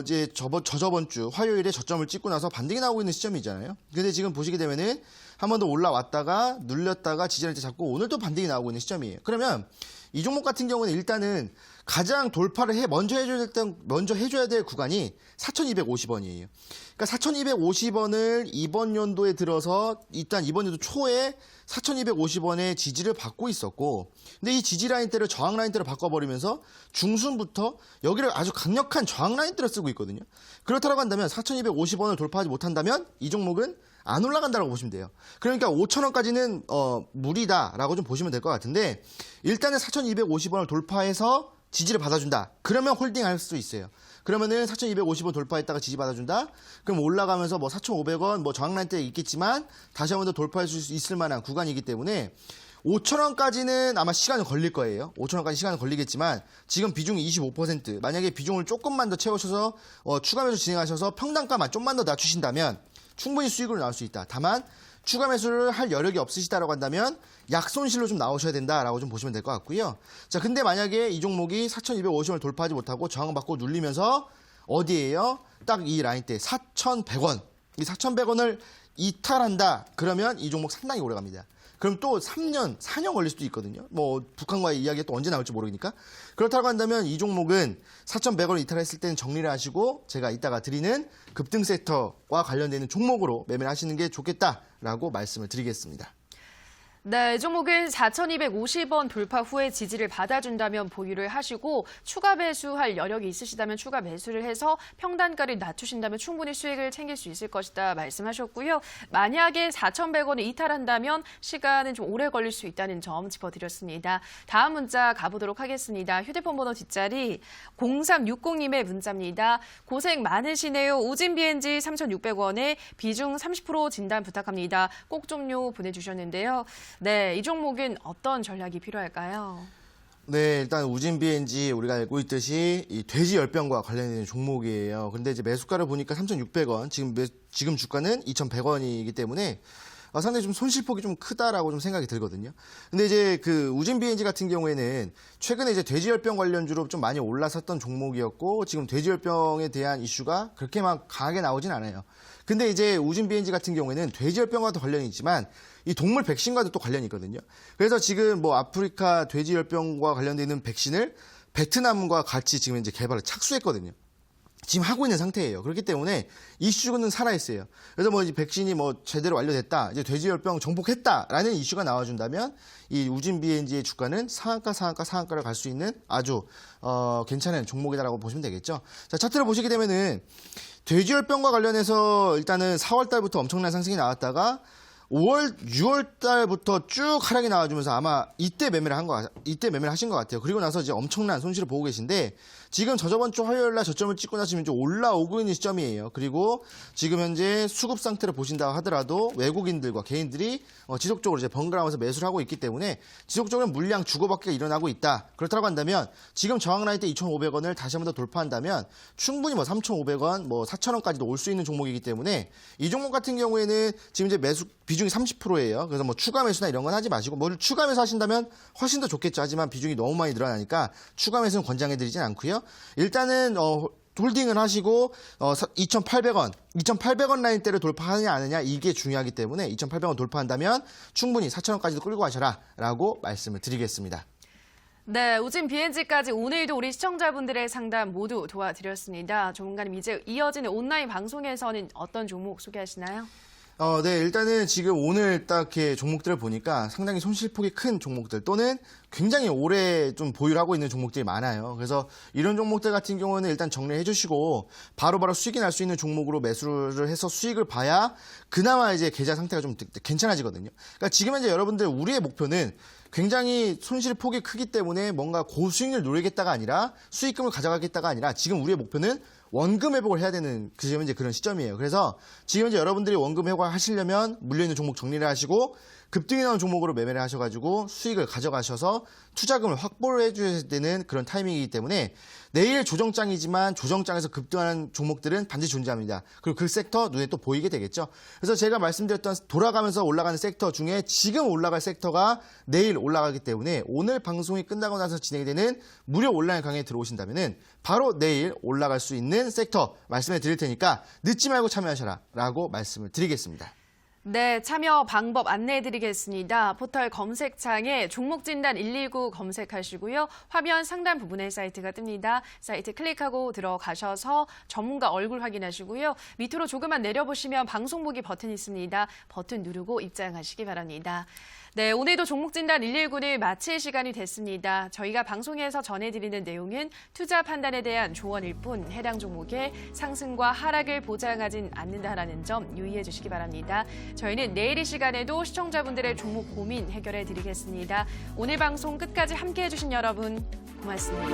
이제 저저번 주 화요일에 저점을 찍고 나서 반등이 나오고 있는 시점이잖아요. 근데 지금 보시게 되면은 한 번 더 올라왔다가 눌렸다가 지지를 잡고 오늘 또 반등이 나오고 있는 시점이에요. 그러면 이 종목 같은 경우는 일단은 가장 돌파를 먼저 해줘야 될 구간이 4,250원이에요. 그러니까 4,250원을 이번 연도에 들어서 일단 이번 연도 초에 4,250원의 지지를 받고 있었고, 근데 이 지지 라인대를 저항 라인대로 바꿔버리면서 중순부터 여기를 아주 강력한 저항 라인대로 쓰고 있거든요. 그렇다고 한다면 4,250원을 돌파하지 못한다면 이 종목은 안 올라간다라고 보시면 돼요. 그러니까 5,000원까지는 무리다라고 좀 보시면 될 것 같은데, 일단은 4,250원을 돌파해서 지지를 받아준다. 그러면 홀딩할 수 있어요. 그러면은 4,250원 돌파했다가 지지 받아준다. 그럼 올라가면서 뭐 4,500원 뭐 저항 라인대 있겠지만 다시 한 번 더 돌파할 수 있을 만한 구간이기 때문에 5,000원까지는 아마 시간은 걸릴 거예요. 5,000원까지 시간은 걸리겠지만 지금 비중이 25%. 만약에 비중을 조금만 더 채우셔서 추가 매수 진행하셔서 평단가만 좀만 더 낮추신다면 충분히 수익으로 나올 수 있다. 다만 추가 매수를 할 여력이 없으시다라고 한다면 약손실로 좀 나오셔야 된다라고 좀 보시면 될 것 같고요. 자, 근데 만약에 이 종목이 4,250원을 돌파하지 못하고 저항받고 눌리면서 어디에요? 딱 이 라인대 4,100원. 이 4,100원을 이탈한다. 그러면 이 종목 상당히 오래 갑니다. 그럼 또 3년, 4년 걸릴 수도 있거든요. 뭐 북한과의 이야기가 또 언제 나올지 모르니까. 그렇다고 한다면 이 종목은 4,100원을 이탈했을 때는 정리를 하시고 제가 이따가 드리는 급등 섹터와 관련되는 종목으로 매매를 하시는 게 좋겠다라고 말씀을 드리겠습니다. 네, 이 종목은 4,250원 돌파 후에 지지를 받아준다면 보유를 하시고 추가 매수할 여력이 있으시다면 추가 매수를 해서 평단가를 낮추신다면 충분히 수익을 챙길 수 있을 것이다 말씀하셨고요. 만약에 4,100원을 이탈한다면 시간은 좀 오래 걸릴 수 있다는 점 짚어드렸습니다. 다음 문자 가보도록 하겠습니다. 휴대폰 번호 뒷자리 0360님의 문자입니다. 고생 많으시네요. 우진 BNG 3,600원에 비중 30% 진단 부탁합니다. 꼭 좀요 보내주셨는데요. 네, 이 종목은 어떤 전략이 필요할까요? 네, 일단 우진 BNG 우리가 알고 있듯이 이 돼지 열병과 관련된 종목이에요. 근데 이제 매수가를 보니까 3,600원, 지금 주가는 2,100원이기 때문에 상당히 좀 손실폭이 좀 크다라고 좀 생각이 들거든요. 근데 이제 그 우진 BNG 같은 경우에는 최근에 이제 돼지열병 관련주로 좀 많이 올라섰던 종목이었고 지금 돼지열병에 대한 이슈가 그렇게 막 강하게 나오진 않아요. 근데 이제 우진 BNG 같은 경우에는 돼지열병과도 관련이 있지만 이 동물 백신과도 또 관련이 있거든요. 그래서 지금 뭐 아프리카 돼지열병과 관련되는 백신을 베트남과 같이 지금 이제 개발을 착수했거든요. 지금 하고 있는 상태예요. 그렇기 때문에 이슈는 살아있어요. 그래서 뭐 이제 백신이 뭐 제대로 완료됐다, 이제 돼지열병 정복했다라는 이슈가 나와준다면 이 우진 BNG의 주가는 상한가를 갈 수 있는 아주 괜찮은 종목이다라고 보시면 되겠죠. 자, 차트를 보시게 되면은 돼지열병과 관련해서 일단은 4월 달부터 엄청난 상승이 나왔다가 5월, 6월 달부터 쭉 하락이 나와주면서 아마 이때 매매를 하신 것 같아요. 그리고 나서 이제 엄청난 손실을 보고 계신데 지금 저번 주 화요일 날 저점을 찍고 나서 지금 좀 올라오고 있는 시점이에요. 그리고 지금 현재 수급 상태를 보신다고 하더라도 외국인들과 개인들이 지속적으로 이제 번갈아가면서 매수를 하고 있기 때문에 지속적으로 물량 주고받기가 일어나고 있다. 그렇다고 한다면 지금 저항 라인 때 2,500원을 다시 한 번 더 돌파한다면 충분히 뭐 3,500원, 뭐 4,000원까지도 올 수 있는 종목이기 때문에 이 종목 같은 경우에는 지금 이제 매수 비중이 30%예요. 그래서 뭐 추가 매수나 이런 건 하지 마시고 뭐 추가 매수 하신다면 훨씬 더 좋겠죠. 하지만 비중이 너무 많이 늘어나니까 추가 매수는 권장해드리진 않고요. 일단은 홀딩을 하시고 2,800원 라인대를 돌파하느냐 안 하느냐 이게 중요하기 때문에 2,800원 돌파한다면 충분히 4,000원까지도 끌고 가셔라라고 말씀을 드리겠습니다. 네, 우진 BNG까지 오늘도 우리 시청자분들의 상담 모두 도와드렸습니다. 조문가님, 이제 이어지는 온라인 방송에서는 어떤 종목 소개하시나요? 네, 일단은 지금 오늘 딱 이렇게 종목들을 보니까 상당히 손실폭이 큰 종목들 또는 굉장히 오래 좀 보유를 하고 있는 종목들이 많아요. 그래서 이런 종목들 같은 경우는 일단 정리해 주시고 바로바로 수익이 날 수 있는 종목으로 매수를 해서 수익을 봐야 그나마 이제 계좌 상태가 좀 괜찮아지거든요. 그러니까 지금 현재 여러분들 우리의 목표는 굉장히 손실폭이 크기 때문에 뭔가 고수익을 노리겠다가 아니라 수익금을 가져가겠다가 아니라 지금 우리의 목표는 원금 회복을 해야 되는 지금 이제 그런 시점이에요. 그래서 지금 이제 여러분들이 원금 회복하시려면 물려있는 종목 정리를 하시고 급등이 나온 종목으로 매매를 하셔가지고 수익을 가져가셔서 투자금을 확보를 해주셔야 되는 그런 타이밍이기 때문에 내일 조정장이지만 조정장에서 급등하는 종목들은 반드시 존재합니다. 그리고 그 섹터 눈에 또 보이게 되겠죠. 그래서 제가 말씀드렸던 돌아가면서 올라가는 섹터 중에 지금 올라갈 섹터가 내일 올라가기 때문에 오늘 방송이 끝나고 나서 진행이 되는 무료 온라인 강의에 들어오신다면은 바로 내일 올라갈 수 있는 섹터 말씀해 드릴 테니까 늦지 말고 참여하셔라 라고 말씀을 드리겠습니다. 네, 참여 방법 안내해드리겠습니다. 포털 검색창에 종목진단 119 검색하시고요. 화면 상단 부분에 사이트가 뜹니다. 사이트 클릭하고 들어가셔서 전문가 얼굴 확인하시고요. 밑으로 조금만 내려보시면 방송 보기 버튼 있습니다. 버튼 누르고 입장하시기 바랍니다. 네, 오늘도 종목진단 119를 마칠 시간이 됐습니다. 저희가 방송에서 전해드리는 내용은 투자 판단에 대한 조언일 뿐 해당 종목의 상승과 하락을 보장하진 않는다라는 점 유의해 주시기 바랍니다. 저희는 내일 이 시간에도 시청자분들의 종목 고민 해결해 드리겠습니다. 오늘 방송 끝까지 함께해 주신 여러분 고맙습니다.